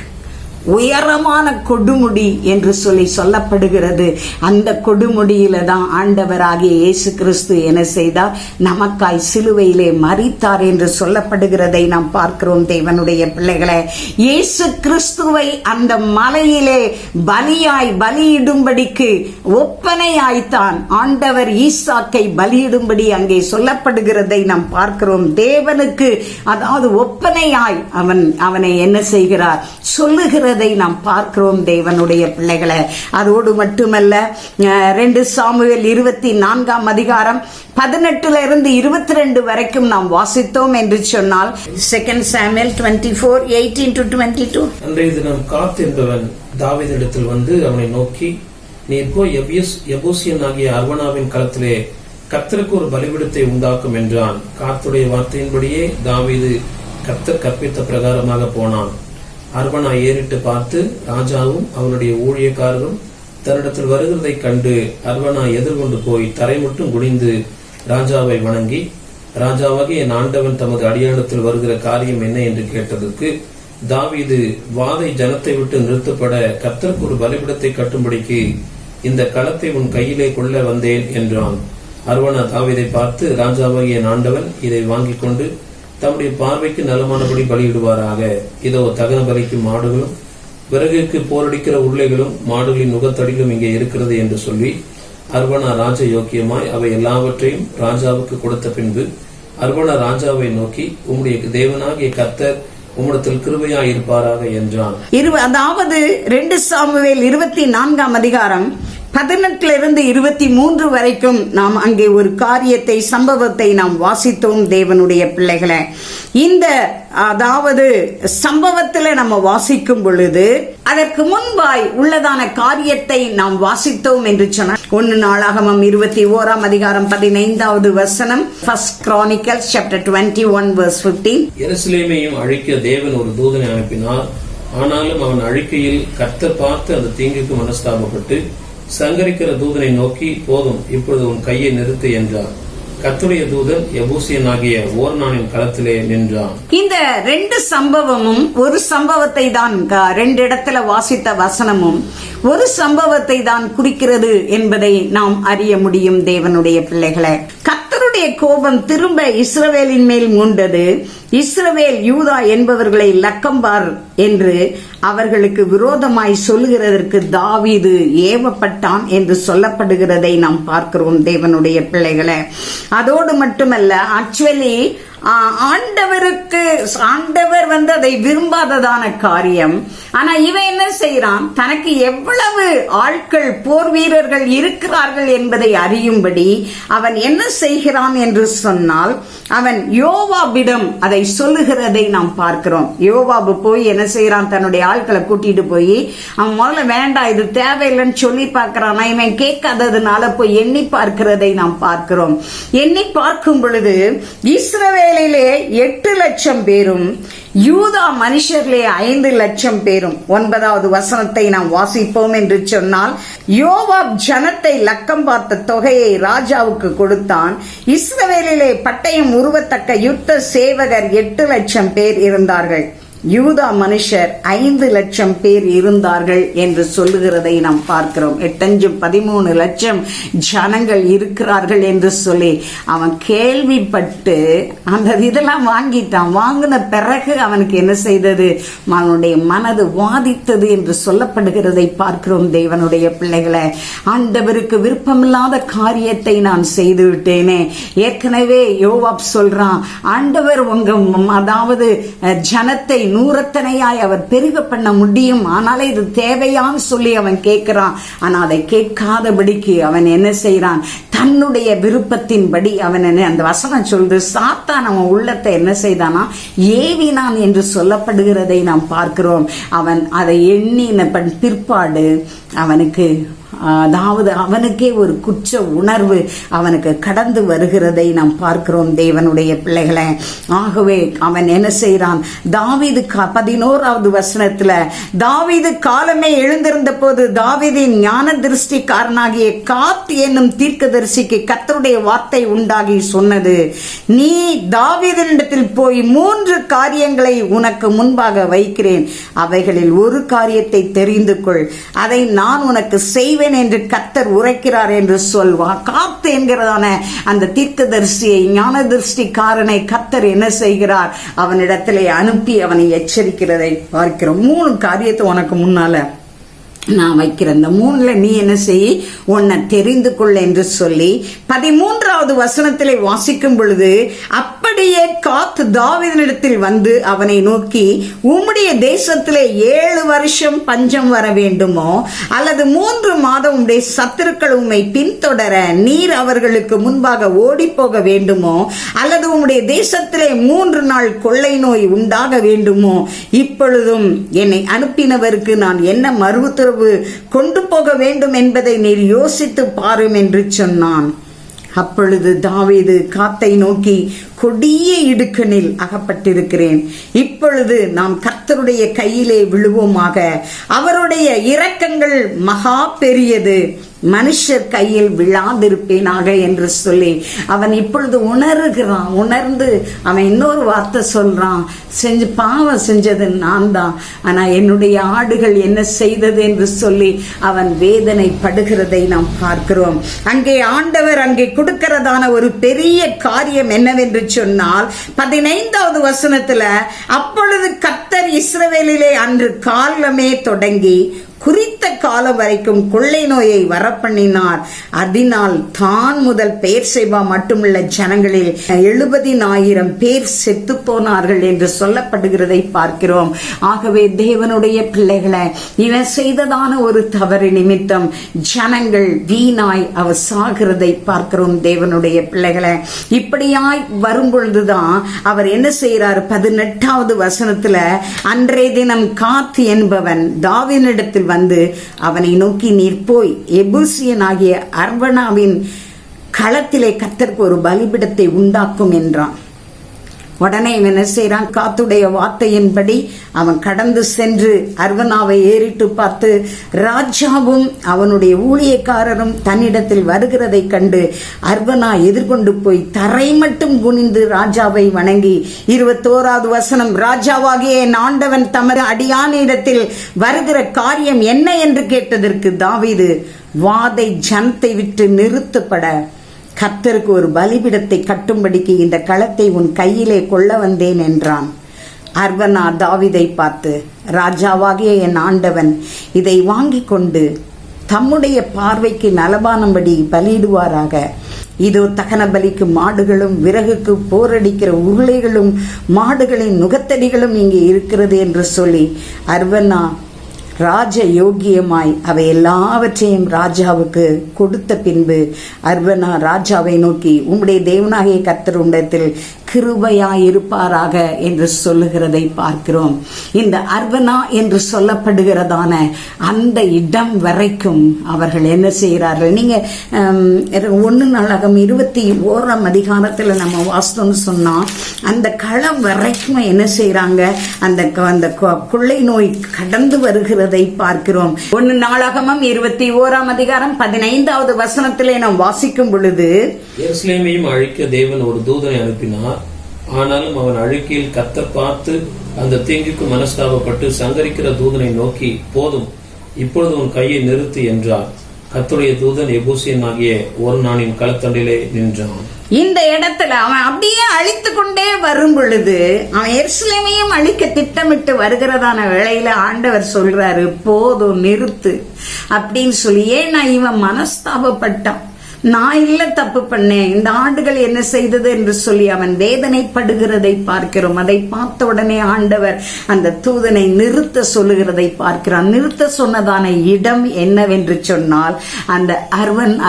Speaker 1: உயரமான கொடுமுடி என்று சொல்லப்படுகிறது. அந்த கொடுமுடியில தான் ஆண்டவராகிய இயேசு கிறிஸ்து என்ன செய்தார், நமக்காய் சிலுவையிலே மரித்தார் என்று சொல்லப்படுகிறதை நாம் பார்க்கிறோம் தேவனுடைய பிள்ளைகளை. இயேசு கிறிஸ்துவை அந்த மலையிலே பலியிடும்படிக்கு ஒப்பனையாய்த்தான் ஆண்டவர் ஈசாக்கை பலியிடும்படி அங்கே சொல்லப்படுகிறதை நாம் பார்க்கிறோம். தேவனுக்கு அதாவது ஒப்பனையாய் அவனை என்ன செய்கிறார் சொல்லுகிற நாம் பார்க்கிறோம் தேவனுடைய பிள்ளைகளை. அதோடு மட்டுமல்ல, 2 சாமுவேல் 24 அதிகாரம் 18 இருந்து 22 வரைக்கும் நாம் வாசித்தோம் என்று சொன்னால் 2 சாமுவேல் 24:18-22.
Speaker 2: அன்றைய தினம் காத் என்பவன் தாவீதிடத்தில் வந்து அவனை நோக்கி, நீர் போய் எபூசியன் ஆகிய அர்வனாவின் களத்திலே கர்த்தருக்கு ஒரு பலிபீடத்தை உண்டாக்கும் என்றான். காத்துடைய வார்த்தையின்படியே தாவீது கர்த்தர் கற்பித்த பிரகாரமாக போனான். அர்வனா ஏறிட்டு பார்த்து ராஜாவும் அவனுடைய ஊழியக்காரரும் தன்னிடத்தில் வருகிறதை கண்டு அர்வனா எதிர்கொண்டு போய் தரை மட்டும் குனிந்து ராஜாவை வணங்கி, ராஜாவாகி என் ஆண்டவன் தமது அடியாளத்தில் வருகிற காரியம் என்ன என்று கேட்டதற்கு தாவீது, வாதை ஜனத்தை விட்டு நிறுத்தப்பட கர்த்தருக்கு ஒரு பலிபீடத்தை கட்டும்படிக்கு இந்த களத்தை உன் கையிலே கொள்ள வந்தேன் என்றான். அர்வனா தாவீதை பார்த்து, ராஜாவாகி என் ஆண்டவன் இதை வாங்கி கொண்டு தம்முடைய பார்வைக்கு நலமானபடி பலியிடுவாராக. இதோ தகன பலிக்கு மாடுகளும் விறகுக்கு போரடிக்கிற உருளைகளும் மாடுகளின் நுகத்தடிகளும் இங்கே இருக்கிறது என்று சொல்லி அர்வனா ராஜ யோக்கியமாய் அவை எல்லாவற்றையும் ராஜாவுக்கு கொடுத்த பின்பு அர்வனா ராஜாவை நோக்கி, உம்முடைய தேவனாகிய கர்த்தர் உம்மிடத்தில் கிருபையாய் இருப்பாராக என்றான்.
Speaker 1: அதாவது 2 சாமுவேல் 24 அதிகாரம் 18 இருந்து 23 வரைக்கும் நாம் அங்கே ஒரு சம்பவத்தை நாம் வாசித்தோம் தேவனுடைய பிள்ளைகளை. இந்த அதாவது சம்பவத்தில் நம்ம வாசிக்கும் பொழுது அதற்கு முன்பாய் உள்ளதான காரியத்தை நாம் வாசித்தோம் என்று சொன்னால் 1 நாளாகமம் 21 அதிகாரம் 15வது வசனம், 1 Chronicles chapter 21 verse 15.
Speaker 2: எருசலேமையும் அழிக்க தேவன் ஒரு தூதனை அனுப்பினார். ஆனாலும் அவன் அழிக்கையில் கர்த்தர் பார்த்து அந்த தீங்குக்கு மனஸ்தாபப்பட்டு சங்கரிக்கிற தூதனை நோக்கி, போதும், இப்பொழுது உன் கையை நிறுத்து என்றார். கர்த்தருடைய தூதன் எபூசியன் ஆகிய ஓர்னானின் களத்திலே நின்றான்.
Speaker 1: இந்த 2 சம்பவமும் ஒரு சம்பவத்தை தான் 2 இடத்துல வாசித்த வசனமும் ஒரு சம்பவத்தை தான் குறிக்கிறது என்பதை நாம் அறிய முடியும் தேவனுடைய பிள்ளைகளை. கர்த்தருடைய கோபம் திரும்ப இஸ்ரவேலின் மேல் மூண்டது. இஸ்ரவேல் யூதா என்பவர்களை லக்கம்பார் என்று அவர்களுக்கு விரோதமாய் சொல்லுகிறதற்கு தாவீது ஏவப்பட்டான் என்று சொல்லப்படுகிறதை நாம் பார்க்கிறோம் தேவனுடைய பிள்ளைகளை. அதோடு மட்டுமல்ல, ஆக்சுவலி ஆண்டவர் அதை விரும்பாததான காரியம். ஆனா இவன் என்ன செய்யறான், தனக்கு எவ்வளவு ஆட்கள் போர் வீரர்கள் இருக்கிறார்கள் என்பதை அறியும்படி அவன் என்ன செய்கிறான் என்று சொன்னால், அவன் யோவாபிடம் அதை சொல்லுகிறதை நாம் பார்க்கிறோம். யோவாபு போய் என்ன செய்யறான், தன்னுடைய ஆட்களை கூட்டிட்டு போய் அவன் முதல்ல வேண்டாம் இது தேவையில்லைன்னு சொல்லி பார்க்கிறான். இவன் கேட்காததுனால போய் எண்ணி பார்க்கிறதை நாம் பார்க்கிறோம். எண்ணி பார்க்கும் பொழுது இஸ்ரவேலிலே 8 லட்சம் பேரும் யூதா மனுஷர்களே 5 லட்சம் பேரும். 9வது வசனத்தை நாம் வாசிப்போம் என்று சொன்னால், யோவாப் ஜனத்தை லக்கம் பார்த்த தொகையை ராஜாவுக்கு கொடுத்தான். இஸ்ரவேலிலே பட்டயம் உருவத்தக்க யுத்த சேவகர் 8 லட்சம் பேர் இருந்தார்கள். யூதா மனுஷர் 5 லட்சம் பேர் இருந்தார்கள் என்று சொல்லுகிறதை நாம் பார்க்கிறோம். 8-13 லட்சம் ஜனங்கள் இருக்கிறார்கள் என்று சொல்லி அவன் கேள்விப்பட்டு அந்த இதெல்லாம் வாங்கிட்டான். வாங்கின பிறகு அவனுக்கு என்ன செய்தது, அவனுடைய மனது வாதித்தது என்று சொல்லப்படுகிறதை பார்க்கிறோம் தேவனுடைய பிள்ளைகளை. ஆண்டவருக்கு விருப்பமில்லாத காரியத்தை நான் செய்து விட்டேனே. ஏற்கனவே யோவாப் சொல்றான், ஆண்டவர் உங்க அதாவது ஜனத்தை நூறத்தனையாய் அவர் பெருக பண்ண முடியும். ஆனாலும் இது தேவையான்னு சொல்லி அவன் கேட்கிறான். ஆனா அதை கேட்காதபடிக்கு அவன் என்ன செய்யறான்? தன்னுடைய விருப்பத்தின்படி அவன் அந்த வசனம் சொல்றது, சாத்தான் அவன் உள்ளத்தை என்ன செய்தானா ஏவினான் என்று சொல்லப்படுகிறதை நாம் பார்க்கிறோம். அவன் அதை எண்ணின பிற்பாடு அவனுக்கு, அதாவது அவனுக்கே ஒரு குற்ற உணர்வு அவனுக்கு கடந்து வருகிறதை நாம் பார்க்கிறோம் தேவனுடைய பிள்ளைகளை. ஆகவே அவன் என்ன செய்யறான்? தாவீது 11வது வசனத்துல, தாவீது காலமே எழுந்திருந்த போது தாவீதின் ஞான திருஷ்டிக்காரனாகிய காத் என்னும் தீர்க்கதரிசிக்கு கர்த்தருடைய வார்த்தை உண்டாகி சொன்னது, நீ தாவீதினிடத்தில் போய் 3 காரியங்களை உனக்கு முன்பாக வைக்கிறேன், அவைகளில் ஒரு காரியத்தை தெரிந்து கொள், அதை நான் உனக்கு செய்வேன் என்று கர்த்தர் உரைக்கிறார் என்று சொல்வார். காத்து என்கிறதான அந்த தீர்க்கதரிசியை, ஞான திருஷ்டிக்காரனை கர்த்தர் என்ன செய்கிறார்? அவனிடத்திலே அனுப்பி அவனை எச்சரிக்கிறதை பார்க்கிறோம். 3 காரியத்தை உனக்கு முன்னால நான் வைக்கிறேன், இந்த 3ல நீ என்ன செய், உன்னை தெரிந்து கொள் என்று சொல்லி 13வது வசனத்திலே வாசிக்கும் பொழுது, அப்படியே காத்து தாவீதினிடத்தில் வந்து அவனை நோக்கி, உம்முடைய தேசத்திலே 7 வருஷம் பஞ்சம் வர வேண்டுமோ, அல்லது 3 மாதம் உம்முடைய சத்துருக்கள் உம்மை பின்தொடர நீர் அவர்களுக்கு முன்பாக ஓடி போக வேண்டுமோ, அல்லது உம்முடைய தேசத்திலே 3 நாள் கொள்ளை நோய் உண்டாக வேண்டுமோ, இப்பொழுதும் என்னை அனுப்பினவருக்கு நான் என்ன மறுஉத்தரவு கொண்டு போக வேண்டும் என்பதை நீர் யோசித்து பாரும் என்று சொன்னான். அப்பொழுது தாவீது காத்தை நோக்கி, கொடிய இடுக்கணில் அகப்பட்டிருக்கிறேன், இப்பொழுது நாம் கர்த்தருடைய கையிலே விழுவோமாக, அவருடைய இரக்கங்கள் மகா பெரியது, மனுஷர் கையில் விழாதிருப்பேனாக என்று சொல்லி அவன் இப்பொழுது உணர்கிறான். உணர்ந்து அவன் இன்னொரு வார்த்தை சொல்றான், பாவம் செஞ்சது நான் தான், ஆனா என்னுடைய ஆடுகள் என்ன செய்தது என்று சொல்லி அவன் வேதனைப்படுகிறதை நாம் பார்க்கிறோம். அங்கே ஆண்டவர் அங்கே கொடுக்கிறதான ஒரு பெரிய காரியம் என்னவென்று சொன்னால் 15வது வசனத்துல, அப்பொழுது கர்த்தர் இஸ்ரவேலிலே அன்று காலமே தொடங்கி குறித்த காலம் வரைக்கும் கொள்ளை நோயை வரப்பண்ணினார். அதனால் தான் முதல் பெயர்செபா மட்டுமுள்ள ஜனங்களில் 70,000 பேர் செத்து போனார்கள் என்று சொல்லப்படுகிறதை பார்க்கிறோம். ஆகவே தேவனுடைய பிள்ளைகளை, இவன் செய்ததான ஒரு தவறு நிமித்தம் ஜனங்கள் வீணாய் அவர் சாகிறதை பார்க்கிறோம். தேவனுடைய பிள்ளைகளை, இப்படியாய் வரும்பொழுதுதான் அவர் என்ன செய்யறார்? 18வது வசனத்துல, அன்றைய தினம் காத் என்பவன் தாவீதினிடத்தில் வந்து அவனை நோக்கி, நீர் போய் எபூசியனாகிய அர்வனாவின் களத்திலே கர்த்தருக்கு ஒரு பலிபீடத்தை உண்டாக்கும் என்றான். உடனே இவன் என்ன செய்யறான்? காத்துடைய வார்த்தையின்படி அவன் கடந்து சென்று அர்வனாவை ஏறிட்டு பார்த்து, ராஜாவும் அவனுடைய ஊழியக்காரரும் தன்னிடத்தில் வருகிறதை கண்டு அர்வனா எதிர்கொண்டு போய் தரை மட்டும் குனிந்து ராஜாவை வணங்கி, 21வது வசனம், ராஜாவாகிய என் ஆண்டவன் தமது அடியானிடத்தில் வருகிற காரியம் என்ன என்று கேட்டதற்கு தாவீது, வாதை ஜனத்தை விட்டு நிறுத்தப்பட கர்த்தருக்கு ஒரு பலிபீடத்தை கட்டும்படிக்கு இந்த களத்தை உன் கையிலே கொள்ள வந்தேன் என்றான். அர்வனா தாவீதை பார்த்து, ராஜாவாகிய என் ஆண்டவன் இதை வாங்கி கொண்டு தம்முடைய பார்வைக்கு நலபானபடி பலியிடுவாராக. இதோ தகன பலிக்கு மாடுகளும் விறகுக்கு போரடிக்கிற உருளைகளும் மாடுகளின் நுகத்தடிகளும் இங்கே இருக்கிறது என்று சொல்லி அர்வனா ராஜ யோகியமாய் அவை எல்லாவற்றையும் ராஜாவுக்கு கொடுத்த பின்பு அர்வனா ராஜாவை நோக்கி, உம்முடைய தேவனாகிய கர்த்தர் உம்மிடத்தில் கிருபையாயிருப்பாராக என்று சொல்லுகிறதை பார்க்கிறோம். இந்த அர்வனா என்று சொல்லப்படுகிறதான அந்த இடம் வரைக்கும் அவர்கள் என்ன செய்கிறார்கள்? நீங்க 1 நாளாகமம் 21ஆம் அதிகாரத்துல நம்ம வாசித்தோம்னு சொன்னா, அந்த களம் வரைக்கும் என்ன செய்யறாங்க? அந்த கொள்ளை நோய் கடந்து வருகிறதை பார்க்கிறோம். 1 நாளாகமம் 21ஆம் அதிகாரம் 15வது வசனத்திலே நாம் வாசிக்கும் பொழுது,
Speaker 2: எருசலேமையும் அழிக்க தேவன் ஒரு தூதனை அனுப்பினார், ஆனாலும் அவன் அழுக்கையில் கர்த்தர் பார்த்து அந்த தீங்குக்கு மனஸ்தாபப்பட்டு சங்கரிக்கிற தூதனை நோக்கி, போதும், இப்பொழுது உன் கையை நிறுத்து என்றார். கர்த்தருடைய தூதன் எபூசியன் ஆகிய ஒர்னானின் களத்தண்டிலே நின்றான்.
Speaker 1: இந்த இடத்துல அவன் அப்படியே அழித்து கொண்டே வரும் பொழுது, அவன் எருசலேமையும் அழிக்க திட்டமிட்டு வருகிறதான வேளையில ஆண்டவர் சொல்றாரு, போதும் நிறுத்து அப்படின்னு சொல்லி. ஏன்னா இவன் மனஸ்தாபப்பட்டான். நான் இல்ல தப்பு பண்ணேன், இந்த ஆடுகள் என்ன செய்தது என்று சொல்லி அவன் வேதனைப்படுகிறதை பார்க்கிறோம். அதை பார்த்த உடனே ஆண்டவர் அந்த தூதனை நிறுத்த சொல்லுகிறதை பார்க்கிறான். நிறுத்த சொன்னதான இடம் என்னவென்று சொன்னால் அந்த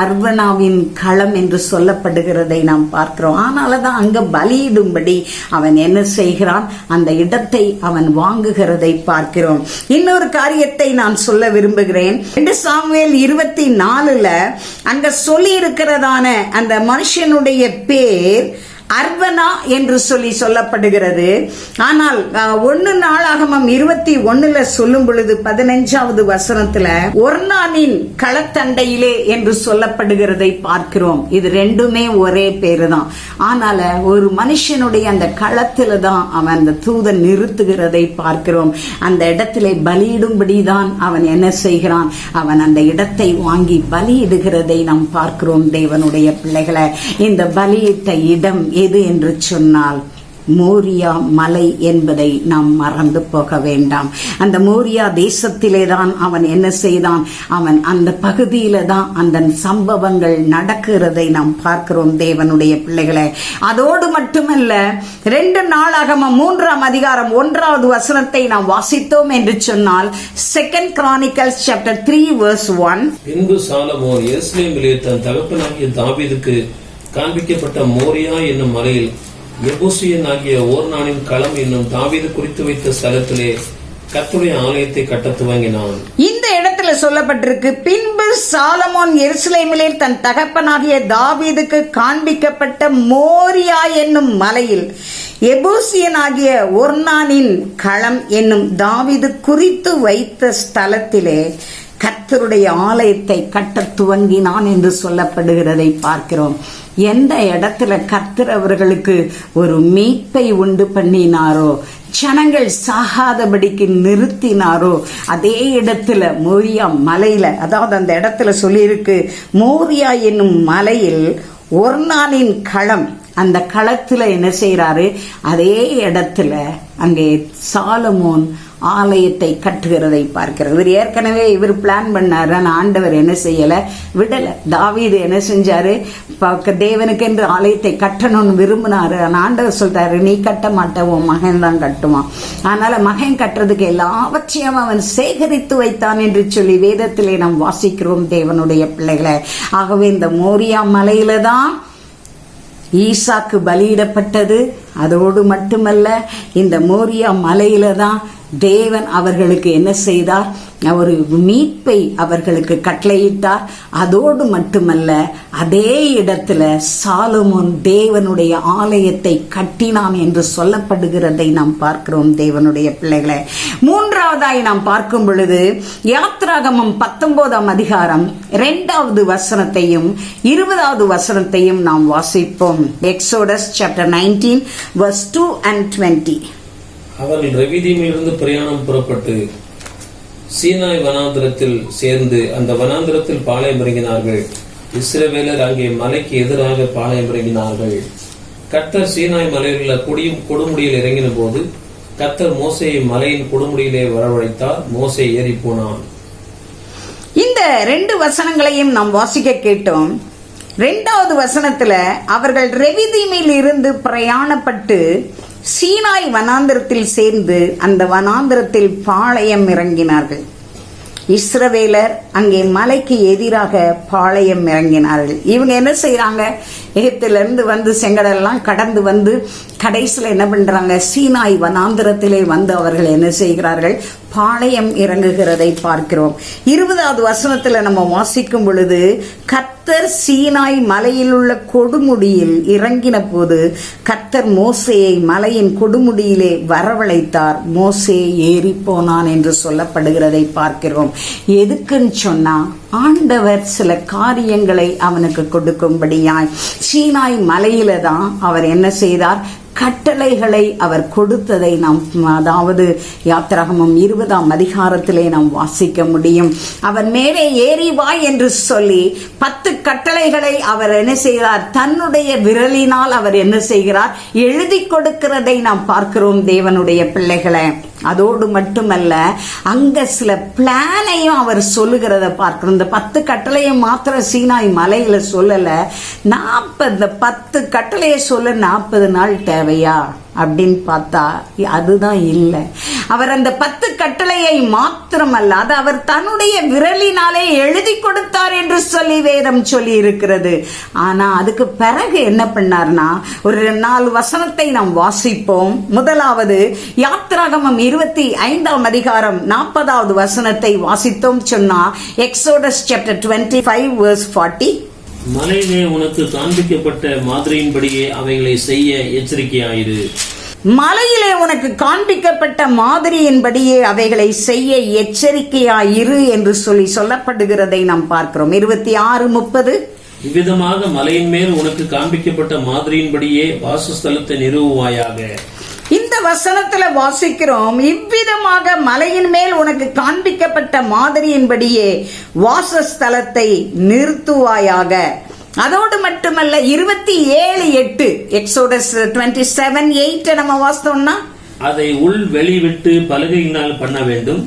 Speaker 1: அர்வனாவின் களம் என்று சொல்லப்படுகிறதை நாம் பார்க்கிறோம். ஆனால்தான் அங்க பலியிடும்படி அவன் என்ன செய்கிறான், அந்த இடத்தை அவன் வாங்குகிறதை பார்க்கிறோம். இன்னொரு காரியத்தை நான் சொல்ல விரும்புகிறேன். 2 சாமுவேல் 24 அங்க சொல்லி இருக்கிறதான அந்த மனுஷனுடைய பேர் அர்வனா என்று சொல்லப்படுகிறது. ஆனால் 1 நாளாகமம் 21 சொல்லும் பொழுது 15வது வசனத்துல ஒர்னானின் களத்தண்டையிலே என்று சொல்லப்படுகிறதை பார்க்கிறோம். இது ரெண்டுமே ஒரே பேரு தான். ஆனால ஒரு மனுஷனுடைய அந்த களத்துல தான் அவன் அந்த தூதன் நிறுத்துகிறதை பார்க்கிறோம். அந்த இடத்திலே பலியிடும்படிதான் அவன் என்ன செய்கிறான், அவன் அந்த இடத்தை வாங்கி பலியிடுகிறதை நாம் பார்க்கிறோம். தேவனுடைய பிள்ளைகளை, இந்த பலியிட்ட இடம் எது என்று சொன்னால் மோரியா மலை என்பதை நாம் மறந்து போக வேண்டாம். அந்த மோரியா தேசத்திலே தான் அவன் என்ன செய்தான், அவன் அந்த பகுதியில தான் அந்த சம்பவங்கள் நடக்கிறதை நாம் பார்க்கிறோம். தேவனுடைய பிள்ளைகளை, அதோடு மட்டுமல்ல 2 நாளாகமம் 3ஆம் அதிகாரம் 1வது வசனத்தை நாம் வாசித்தோம் என்று சொன்னால் 2 Chronicles chapter 3 verse 1.
Speaker 2: பின்பு சாலமோன் எருசலேமிலே தன் தகப்பனாகிய தாவீதுக்கு காண்பிக்கப்பட்ட மோரியா என்னும் மலையில் எபூசியன் ஆகிய ஓர்னானின் களம் என்னும் தாவீது குறித்து வைத்த ஸ்தலத்திலே கர்த்தருடைய ஆலயத்தை கட்டத் துவங்கினான்.
Speaker 1: இந்த இடத்துல சொல்லப்பட்டிருக்கு, பின்பு சாலமோன் எருசலேமிலே தன் தகப்பனாகிய தாவீதுக்கு காண்பிக்கப்பட்ட மோரியா என்னும் மலையில் எபூசியன் ஆகிய ஒர்னானின் களம் என்னும் தாவீது குறித்து வைத்த ஸ்தலத்திலே கர்த்தருடைய ஆலயத்தை கட்ட துவங்கினான் என்று சொல்லப்படுகிறதை பார்க்கிறோம். எந்த இடத்துல கர்த்தர் அவர்களுக்கு ஒரு மீட்பை உண்டு பண்ணினாரோ, ஜனங்கள் சாகாதபடிக்கு நிறுத்தினாரோ, அதே இடத்துல மோரியா மலையில, அதாவது அந்த இடத்துல சொல்லியிருக்கு, மோரியா என்னும் மலையில் ஒர்னானின் களம், அந்த களத்துல என்ன செய்யறாரு, அதே இடத்துல அங்கே சாலமோன் ஆலயத்தை கட்டுகிறதை பார்க்கிறது. இவர் ஏற்கனவே பிளான் பண்ணாரு, ஆண்டவர் என்ன செய்யல, விடல. தாவீது என்ன செஞ்சாரு, தேவனுக்கு என்று ஆலயத்தை கட்டணும்னு விரும்பினாரு. ஆண்டவர் சொல்றாரு, நீ கட்ட மாட்ட, உன் மகன் தான் கட்டுவான். அதனால மகன் கட்டுறதுக்கு எல்லாவற்றையும் அவன் சேகரித்து வைத்தான் என்று சொல்லி வேதத்திலே நாம் வாசிக்கிறோம். தேவனுடைய பிள்ளைகளை, ஆகவே இந்த மோரியா மலையில தான் ஈசாக்கு பலியிடப்பட்டது. அதோடு மட்டுமல்ல, இந்த மோரியா மலையில தான் தேவன் அவர்களுக்கு என்ன செய்தார், ஒரு மீட்பை அவர்களுக்கு கட்டளையிட்டார். அதோடு மட்டுமல்ல, அதே இடத்துல சாலமோன் தேவனுடைய ஆலயத்தை கட்டினான் என்று சொல்லப்படுகிறதை நாம் பார்க்கிறோம். தேவனுடைய பிள்ளைகளை, 3வதாய் நாம் பார்க்கும் பொழுது யாத்ராகமம் 19ஆம் அதிகாரம் 2வது வசனத்தையும் 20வது வசனத்தையும் நாம் வாசிப்போம். Exodus chapter 19 verse 2 and 20.
Speaker 2: அவர்கள் ரெவிதீமிலிருந்து பிரயாணம் புறப்பட்டு சீனாய் வனாந்திரத்தில் சேர்ந்து அந்த வனாந்திரத்தில் பாளையம் இறங்கினார்கள். இஸ்ரவேலர் அங்கே மலைக்கு எதிராக பாளையம் இறங்கினார்கள். கர்த்தர் சீனாய் மலையில் உள்ள கொடுமுடியில் இறங்கின போது கர்த்தர் மோசேயை மலையின் கொடுமுடியிலே வரவழைத்தார். மோசே ஏறி போனான். இந்த 2 வசனங்களையும் நாம் வாசிக்க கேட்டோம். 2வது வசனத்துல அவர்கள் ரெவிதீமில் இருந்து பிரயாணப்பட்டு சீனாய் வனாந்திரத்தில் சேர்ந்து அந்த வனாந்திரத்தில் பாளையம் இறங்கினார்கள். இஸ்ரவேலர் அங்கே மலைக்கு எதிராக பாளையம் இறங்கினார்கள். இவங்க என்ன செய்யறாங்க, எகிப்திலிருந்து வந்து செங்கடெல்லாம் கடந்து வந்து கடைசியில் என்ன பண்றாங்க, சீனாய் வனாந்திரத்திலே வந்து அவர்கள் என்ன செய்கிறார்கள், பாளையம் இறங்குகிறதை பார்க்கிறோம். 20வது வசனத்துல நம்ம வாசிக்கும் பொழுது, கர்த்தர் சீனாய் மலையில் உள்ள கொடுமுடியில் இறங்கின போது கர்த்தர் மோசேயை மலையின் கொடுமுடியிலே வரவழைத்தார். மோசே ஏறி போனான் என்று சொல்லப்படுகிறதை பார்க்கிறோம். எதுக்குன்னு சொன்னா, ஆண்டவர் சில காரியங்களை அவனுக்கு கொடுக்கும்படியாய் சீனாய் மலையில தான் அவர் என்ன செய்தார், கட்டளைகளை அவர் கொடுத்ததை நாம், அதாவது யாத்திராகமம் 20ஆம் அதிகாரத்திலே நாம் வாசிக்க முடியும். அவர் மேலே ஏறி வா என்று சொல்லி 10 கட்டளைகளை அவர் என்ன செய்கிறார், தன்னுடைய விரலினால் அவர் என்ன செய்கிறார், எழுதி கொடுக்கிறதை நாம் பார்க்கிறோம். தேவனுடைய பிள்ளைகளை,
Speaker 1: அதோடு மட்டுமல்ல, அங்க சில பிளானையும் அவர் சொல்லுகிறத பார்க்கிறோம். இந்த 10 கட்டளையை மாத்திரம் சீனாய் மலையில சொல்லல, 10 கட்டளையை சொல்ல 40 நாள் தேவையா அப்படின்னு பார்த்தா அதுதான் இல்லை. அவர் அந்த 10 கட்டளையை மாத்திரமல்ல, அது அவர் தன்னுடைய விரலினாலே எழுதி கொடுத்தார் என்று சொல்லி வேதம் சொல்லி இருக்கிறது. ஆனா அதுக்கு பிறகு என்ன பண்ணார்னா, ஒரு 4 வசனத்தை நாம் வாசிப்போம். முதலாவது யாத்திராகமம் 25ஆம் அதிகாரம் 40வது வசனத்தை வாசித்தோம் சொன்னா, எக்ஸோடஸ் சாப்டர் 25 verse 40.
Speaker 2: மலையிலே உனக்கு காண்பிக்கப்பட்ட மாதிரியின்படியே அவைகளை செய்ய எச்சரிக்கையாயிரு.
Speaker 1: மலையிலே உனக்கு காண்பிக்கப்பட்ட மாதிரியின்படியே அவைகளை செய்ய எச்சரிக்கையாயிரு என்று சொல்லப்படுகிறதை நாம் பார்க்கிறோம். 26:30.
Speaker 2: இவ்விதமாக மலையின் மேல் உனக்கு காண்பிக்கப்பட்ட மாதிரியின்படியே வாசஸ்தலத்தை நிறுவுவாயாக.
Speaker 1: இந்த வசனத்துல வாசிக்கிறோம், இவ்விதமாக மலையின் மேல் உனக்கு காண்பிக்கப்பட்ட மாதிரியின்படியே வாசஸ்தலத்தை நிறுத்துவாயாக. அதோடு மட்டுமல்ல, 27:8 எக்ஸோடஸ் 27:8 நம்ம வாசித்தோம்னா,
Speaker 2: அதை உள் வெளிவிட்டு பலகையினால் பண்ண வேண்டும்.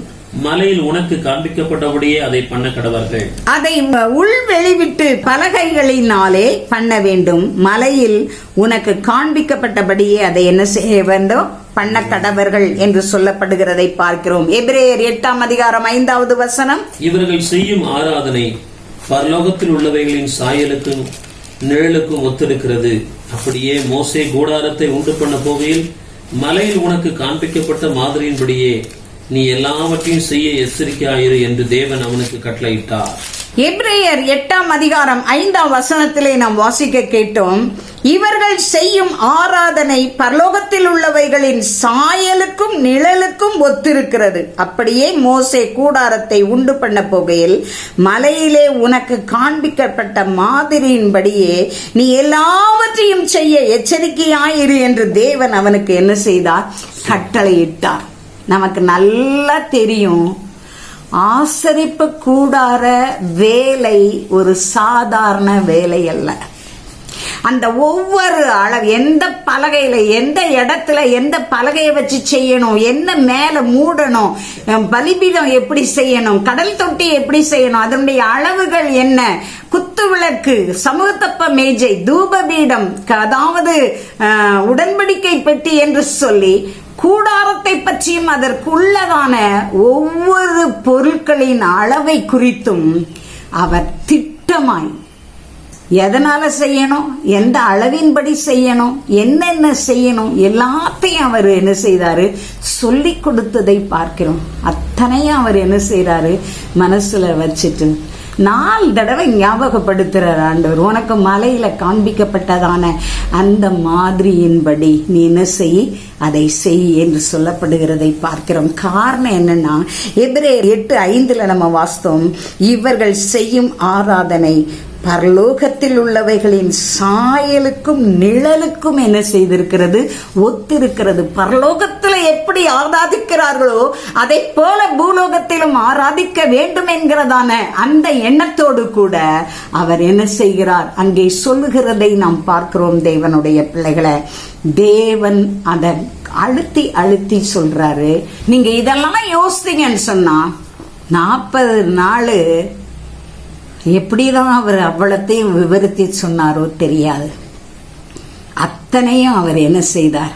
Speaker 2: மலையில் உனக்கு காண்பிக்கப்பட்டபடியே அதை பண்ண கடவர்கள்.
Speaker 1: அதை உள் வெளிவிட்டு பலகைகளினாலே பண்ண வேண்டும். மலையில் உனக்கு காண்பிக்கப்பட்டபடியே அதை என்ன செய்ய வேண்டும்? பண்ண கடவர்கள் என்று சொல்லப்படுகிறதை பார்க்கிறோம். எபிரேயர் 8ஆம் அதிகாரம் 5வது வசனம்.
Speaker 2: இவர்கள் செய்யும் ஆராதனை பரலோகத்தில் உள்ளவைகளின் சாயலுக்கும் நிழலுக்கும் ஒத்திருக்கிறது. அப்படியே மோசே கூடாரத்தை உண்டு பண்ண போகையில் மலையில் உனக்கு காண்பிக்கப்பட்ட மாதிரியின்படியே நீ எல்லாவற்றையும் செய்ய எச்சரிக்கையாயிரு என்று தேவன் அவனுக்கு கட்டளையிட்டார்.
Speaker 1: எபிரேயர் 8ஆம் அதிகாரம் 5ஆம் வசனத்திலே நாம் வாசிக்க கேட்டோம், இவர்கள் செய்யும் ஆராதனை பரலோகத்தில் உள்ளவைகளின் சாயலுக்கும் நிழலுக்கும் ஒத்திருக்கிறது. அப்படியே மோசே கூடாரத்தை உண்டு பண்ண போகையில் மலையிலே உனக்கு காண்பிக்கப்பட்ட மாதிரியின்படியே நீ எல்லாவற்றையும் செய்ய எச்சரிக்கையாயிரு என்று தேவன் அவனுக்கு என்ன செய்தார்? கட்டளையிட்டார். நமக்கு நல்லா தெரியும், ஆசரிப்பு கூடார வேலை ஒரு சாதாரண வேலை அல்ல. அந்த ஒவ்வொரு அளவு, எந்த பலகையில எந்த இடத்துல எந்த பலகையை வச்சு செய்யணும், என்ன மேல மூடணும், பலிபீடம் எப்படி செய்யணும், கடல் தொட்டி எப்படி செய்யணும், அதனுடைய அளவுகள் என்ன, குத்து விளக்கு, சமூகத்தப்ப மேஜை, தூபபீடம், அதாவது உடன்படிக்கை பெட்டி என்று சொல்லி கூடாரத்தை பற்றியும் அதற்குள்ளதான ஒவ்வொரு பொருட்களின் அளவை குறித்தும் அவர் திட்டமாய் எதனால செய்யணும், எந்த அளவின்படி செய்யணும், என்னென்ன செய்யணும், எல்லாத்தையும் அவர் என்ன செய்தாரு? சொல்லி கொடுத்ததை பார்க்கிறோம். அத்தனையும் அவர் என்ன செய்யறாரு? மனசுல வச்சுட்டு 4 தடவை ஞாபகப்படுத்துறார் ஆண்டவர். உனக்கு மலையில காண்பிக்கப்பட்டதான அந்த மாதிரியின்படி நீ என்ன செய், அதை செய் என்று சொல்லப்படுகிறதை பார்க்கிறோம். காரணம் என்னன்னா, எபிரேயர் 8:5 நம்ம வாசித்தோம், இவர்கள் செய்யும் ஆராதனை பரலோகத்தில் உள்ளவைகளின் சாயலுக்கும் நிழலுக்கும் என்ன செய்திருக்கிறது? ஒத்திருக்கிறது. பரலோகத்தில் எப்படி ஆராதிக்கிறார்களோ அதை போல பூலோகத்திலும் ஆராதிக்க வேண்டும் என்கிறதான அந்த எண்ணத்தோடு கூட அவர் என்ன செய்கிறார்? அங்கே சொல்லுகிறதை நாம் பார்க்கிறோம். தேவனுடைய பிள்ளைகளை, தேவன் அதை அழுத்தி அழுத்தி சொல்றாரு. நீங்க இதெல்லாம் யோசித்தீங்கன்னு சொன்னா 40 நாள் எப்படிதான் அவர் அவ்வளத்தையும் விவரித்து சொன்னாரோ தெரியாது. அத்தனையும் அவர் என்ன செய்தார்?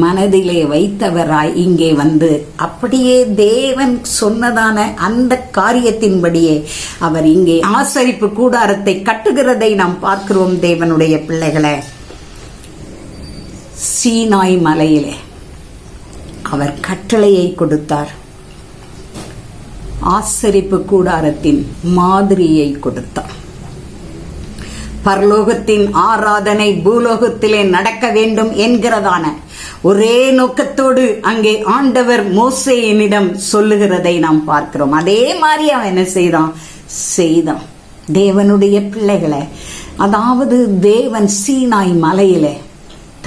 Speaker 1: மனதிலே வைத்தவராய் இங்கே வந்து அப்படியே தேவன் சொன்னதான அந்த காரியத்தின்படியே அவர் இங்கே ஆசரிப்பு கூடாரத்தை கட்டுகிறதை நாம் பார்க்கிறோம். தேவனுடைய பிள்ளைகளை, சீனாய் மலையிலே அவர் கட்டளையை கொடுத்தார். ஆசரிப்பு கூடாரத்தின் மாதிரியை கொடுத்தார். பரலோகத்தின் ஆராதனை பூலோகத்திலே நடக்க வேண்டும் என்கிறதான ஒரே நோக்கத்தோடு அங்கே ஆண்டவர் மோசேயினிடம் சொல்லுகிறதை நாம் பார்க்கிறோம். அதே மாதிரி அவன் என்ன செய்தான்? தேவனுடைய பிள்ளைகளை, அதாவது தேவன் சீனாய் மலையிலே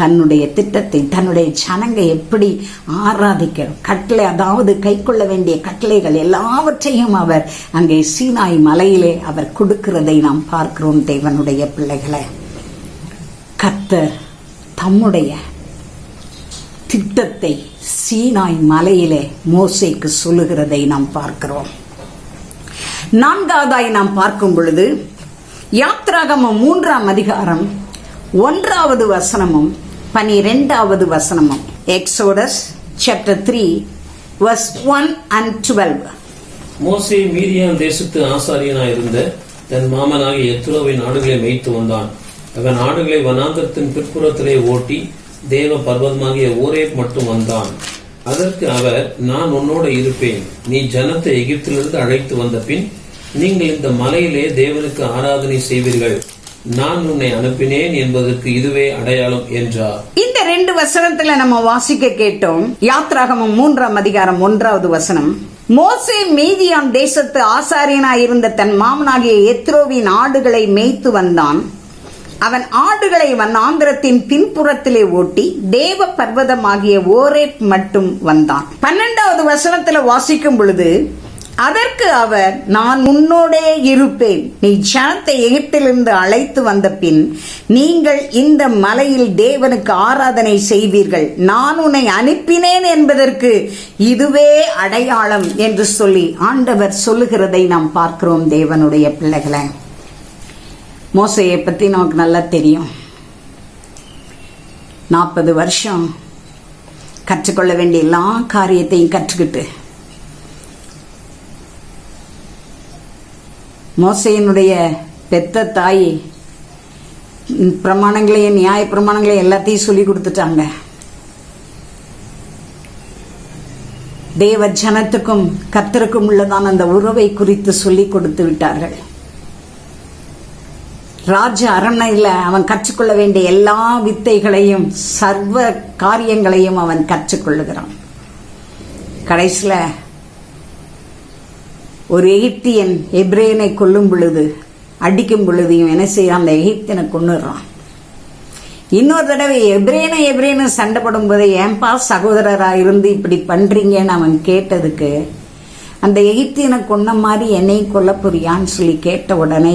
Speaker 1: தன்னுடைய திட்டத்தை, தன்னுடைய ஜனங்க எப்படி ஆராதிக்க கட்டளை, அதாவது கை கொள்ள வேண்டிய கட்டளைகள் எல்லாவற்றையும் அவர் அங்கே சீனாய் மலையிலே அவர் கொடுக்கிறதை நாம் பார்க்கிறோம். தேவனுடைய பிள்ளைகளை, கர்த்தர் தம்முடைய திட்டத்தை சீனாய் மலையிலே மோசேக்கு சொல்லுகிறதை நாம் பார்க்கிறோம். 4வதாய் நாம் பார்க்கும் பொழுது யாத்ராகமம் 3ஆம் அதிகாரம் 1வது வசனமும் 12வது வசனமும். Exodus chapter 3 verse 1 and 12.
Speaker 2: மோசே மீதியான் தேசத்து ஆசாரியனாயிருந்த தன் மாமனாகிய எத்ரோவின் ஆடுகளை மேய்த்து வந்தான். அவன் ஆடுகளை வனாந்தரத்தின் பிற்புறத்திலே ஓட்டி தேவ பர்வதமாகிய ஓரேப் மட்டும் வந்தான். அதற்கு அவர், நான் உன்னோட இருப்பேன். நீ ஜனத்தை எகிப்திலிருந்து அழைத்து வந்த பின் நீங்கள் இந்த மலையிலே தேவனுக்கு ஆராதனை செய்வீர்கள். நான் உன்னை அனுப்பினேன் என்பதற்கு இதுவே அடையாளம் என்றார்.
Speaker 1: இந்த 2 வசனத்துல நம்ம வாசிக்க கேட்டோம். யாத்ராகமம் 3ஆம் அதிகாரம் 1வது வசனம். மோசே மீதியான் தேசத்து ஆசாரியனாயிருந்த தன் மாமனாகிய எத்ரோவின் ஆடுகளை மேய்த்து வந்தான். அவன் ஆடுகளை வனாந்திரத்தின் பின்புறத்திலே ஓட்டி தேவ பர்வதமாகிய ஓரேப் மட்டும் வந்தான். 12வது வசனத்துல வாசிக்கும் பொழுது, அதற்கு அவர், நான் உன்னோடே இருப்பேன். நீ ஜனத்தை எகிப்திலிருந்து அழைத்து வந்த பின் நீங்கள் இந்த மலையில் தேவனுக்கு ஆராதனை செய்வீர்கள். நான் உன்னை அனுப்பினேன் என்பதற்கு இதுவே அடையாளம் என்று சொல்லி ஆண்டவர் சொல்லுகிறதை நாம் பார்க்கிறோம். தேவனுடைய பிள்ளைகளை, மோசேயை பத்தி நமக்கு நல்லா தெரியும். 40 வருஷம் கற்றுக்கொள்ள வேண்டிய எல்லா காரியத்தையும் கற்றுக்கிட்டு மோசேயினுடைய பெத்த தாய் பிரமாணங்களையும் நியாய பிரமாணங்களையும் எல்லாத்தையும் சொல்லி கொடுத்துட்டாங்க. தேவ ஜனத்துக்கும் கர்த்தருக்கும் உள்ளதான அந்த உறவை குறித்து சொல்லி கொடுத்து விட்டார்கள். ராஜ அரண்மனையில அவன் கற்றுக்கொள்ள வேண்டிய எல்லா வித்தைகளையும் சர்வ காரியங்களையும் அவன் கற்றுக்கொள்ளுகிறான். கடைசியில ஒரு எகிப்தியன் எப்ரேயனை கொல்லும் பொழுது, அடிக்கும் பொழுதையும் என்ன செய்யறான், அந்த எகிப்தியனை கொன்னுறான். இன்னொரு தடவை எப்ரேயனை சண்டைப்படும் போது, ஏன்பா சகோதரரா இருந்து இப்படி பண்றீங்கன்னு அவன் கேட்டதுக்கு, அந்த எகிப்தியனை கொன்ன மாதிரி என்னையும் கொல்ல போறியான்னு சொல்லி கேட்ட உடனே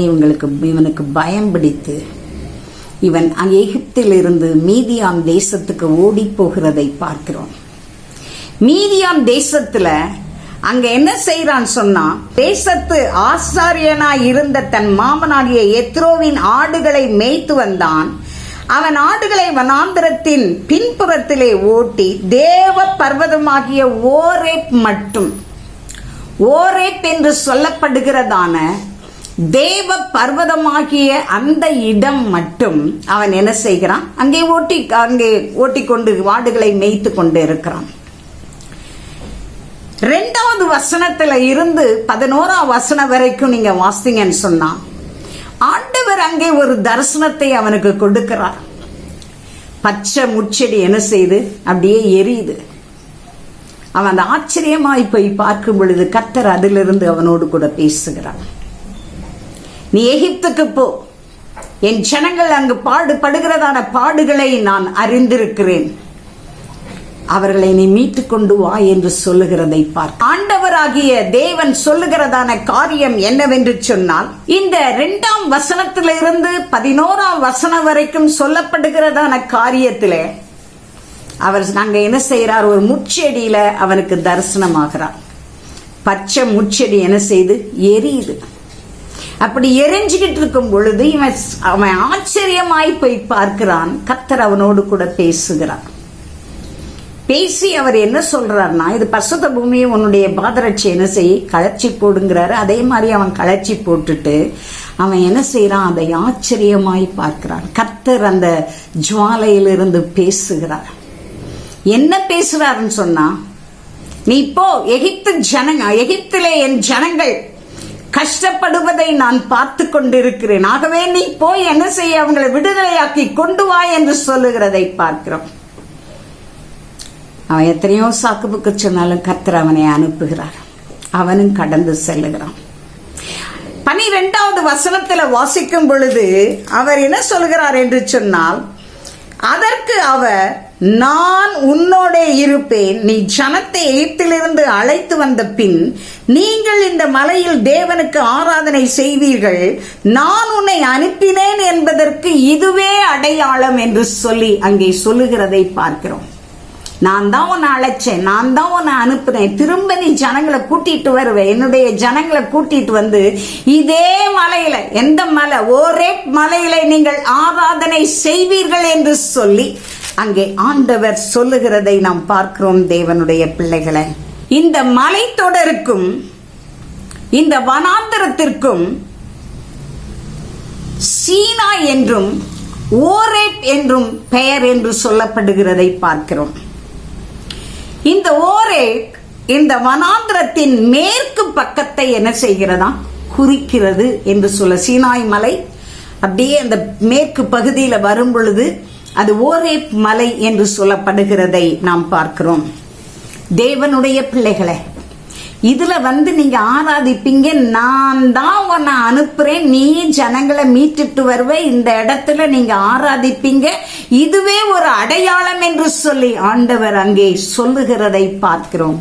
Speaker 1: இவனுக்கு பயம் பிடித்து இவன் எகிப்தில் இருந்து மீதியான் தேசத்துக்கு ஓடி போகிறதை பார்க்கிறோம். மீதியான் தேசத்துல அங்க என்ன செய்யறான்னு சொன்னா, தேசத்து ஆசாரியனா இருந்த தன் மாமனாகிய எத்ரோவின் ஆடுகளை மேய்த்து வந்தான். அவன் ஆடுகளை வனாந்திரத்தின் பின்புறத்திலே ஓட்டி தேவ பர்வதமாகிய ஓரேப் மட்டும், ஓரேப் என்று சொல்லப்படுகிறதான தேவ பர்வதமாகிய அந்த இடம் மட்டும் அவன் என்ன செய்கிறான், அங்கே ஓட்டிக்கொண்டு ஆடுகளை மேய்த்து கொண்டு இருக்கிறான். 2வது வசனத்துல இருந்து 11ஆம் வசனம் வரைக்கும் நீங்க வாசிங்கன்னு சொன்னா, ஆண்டவர் அங்கே ஒரு தரிசனத்தை அவனுக்கு கொடுக்கிறார். பச்சை முச்செடி என்ன செய்து அப்படியே எரியுது. அவன் அந்த ஆச்சரியமாய் போய் பார்க்கும் பொழுது கர்த்தர் அதிலிருந்து அவனோடு கூட பேசுகிறான். நீ எகிப்துக்கு போ, என் ஜனங்கள் அங்கு பாடுபடுகிறதான பாடுகளை நான் அறிந்திருக்கிறேன், அவர்களை நீ மீட்டு கொண்டு வா என்று சொல்லுகிறதை பார்க்க. ஆண்டவராகிய தேவன் சொல்லுகிறதான காரியம் என்னவென்று சொன்னால், இந்த 2ஆம் வசனத்திலிருந்து 11ஆம் வசனம் வரைக்கும் சொல்லப்படுகிறதான காரியத்திலே அவர் அங்க என்ன செய்யறார், ஒரு முச்செடியில அவனுக்கு தரிசனமாகிறார். பச்சை முச்செடி என்ன செய்து எரியுது. அப்படி எரிஞ்சுக்கிட்டு இருக்கும் பொழுது அவன் ஆச்சரியமாய் போய் பார்க்கிறான். கர்த்தர் அவனோடு கூட பேசுகிறார். பேசி அவர் என்ன சொல்றாருன்னா, இது பசுத்த பூமியை உன்னுடைய பாதரட்சி என்ன செய்ய களைச்சி போடுங்கிறாரு. அதே மாதிரி அவன் களைச்சி போட்டுட்டு அவன் என்ன செய்யறான், அதை ஆச்சரியமாய் பார்க்கிறான். கர்த்தர் அந்த ஜுவாலையிலிருந்து பேசுகிறார். என்ன பேசுறாருன்னு சொன்னா, நீ இப்போ எகிப்திலே என் ஜனங்கள் கஷ்டப்படுவதை நான் பார்த்து கொண்டிருக்கிறேன். ஆகவே நீ போய் என்ன செய்ய, அவங்களை விடுதலையாக்கி கொண்டு வா என்று சொல்லுகிறதை பார்க்கிறோம். அவன் எத்தனையோ சாக்குப்புக்கு சொன்னாலும் கர்த்தர் அவனை அனுப்புகிறார். அவனும் கடந்து செல்லுகிறான். 12வது வசனத்துல வாசிக்கும் பொழுது அவர் என்ன சொல்கிறார் என்று சொன்னால், அதற்கு அவர், நான் உன்னோட இருப்பேன். நீ ஜனத்தை எகிப்திலிருந்து அழைத்து வந்த பின் நீங்கள் இந்த மலையில் தேவனுக்கு ஆராதனை செய்வீர்கள். நான் உன்னை அனுப்பினேன் என்பதற்கு இதுவே அடையாளம் என்று சொல்லி அங்கே சொல்லுகிறதை பார்க்கிறோம். நான் தான் உன்னை அழைச்சேன், நான் தான் உன்னை அனுப்புனேன், திரும்ப நீ ஜனங்களை கூட்டிட்டு வருவேன். என்னுடைய ஜனங்களை கூட்டிட்டு வந்து இதே மலையில, எந்த மலை, ஓரேப் மலையில நீங்கள் ஆராதனை செய்வீர்கள் என்று சொல்லி அங்கே ஆண்டவர் சொல்லுகிறதை நாம் பார்க்கிறோம். தேவனுடைய பிள்ளைகளை, இந்த மலைத்தொடருக்கும் இந்த வனாந்தரத்திற்கும் சீனா என்றும் ஓரேப் என்றும் பெயர் என்று சொல்லப்படுகிறதை பார்க்கிறோம். இந்த ஓரேப் இந்த வனாந்திரத்தின் மேற்கு பக்கத்தை என்ன செய்கிறதா, குறிக்கிறது என்று சொல்ல. சீனாய் மலை அப்படியே அந்த மேற்கு பகுதியில் வரும் பொழுது அது ஓரேப் மலை என்று சொல்லப்படுகிறதை நாம் பார்க்கிறோம். தேவனுடைய பிள்ளைகளை, இதுல வந்து நீங்க ஆராதிப்பீங்க, நான் தான் உன்னை அனுப்புறேன், நீ ஜனங்களை மீட்டுட்டு வருவ, இந்த இடத்துல நீங்க ஆராதிப்பீங்க, இதுவே ஒரு அடையாளம் என்று சொல்லி ஆண்டவர் அங்கே சொல்லுகிறதை பார்க்கிறோம்.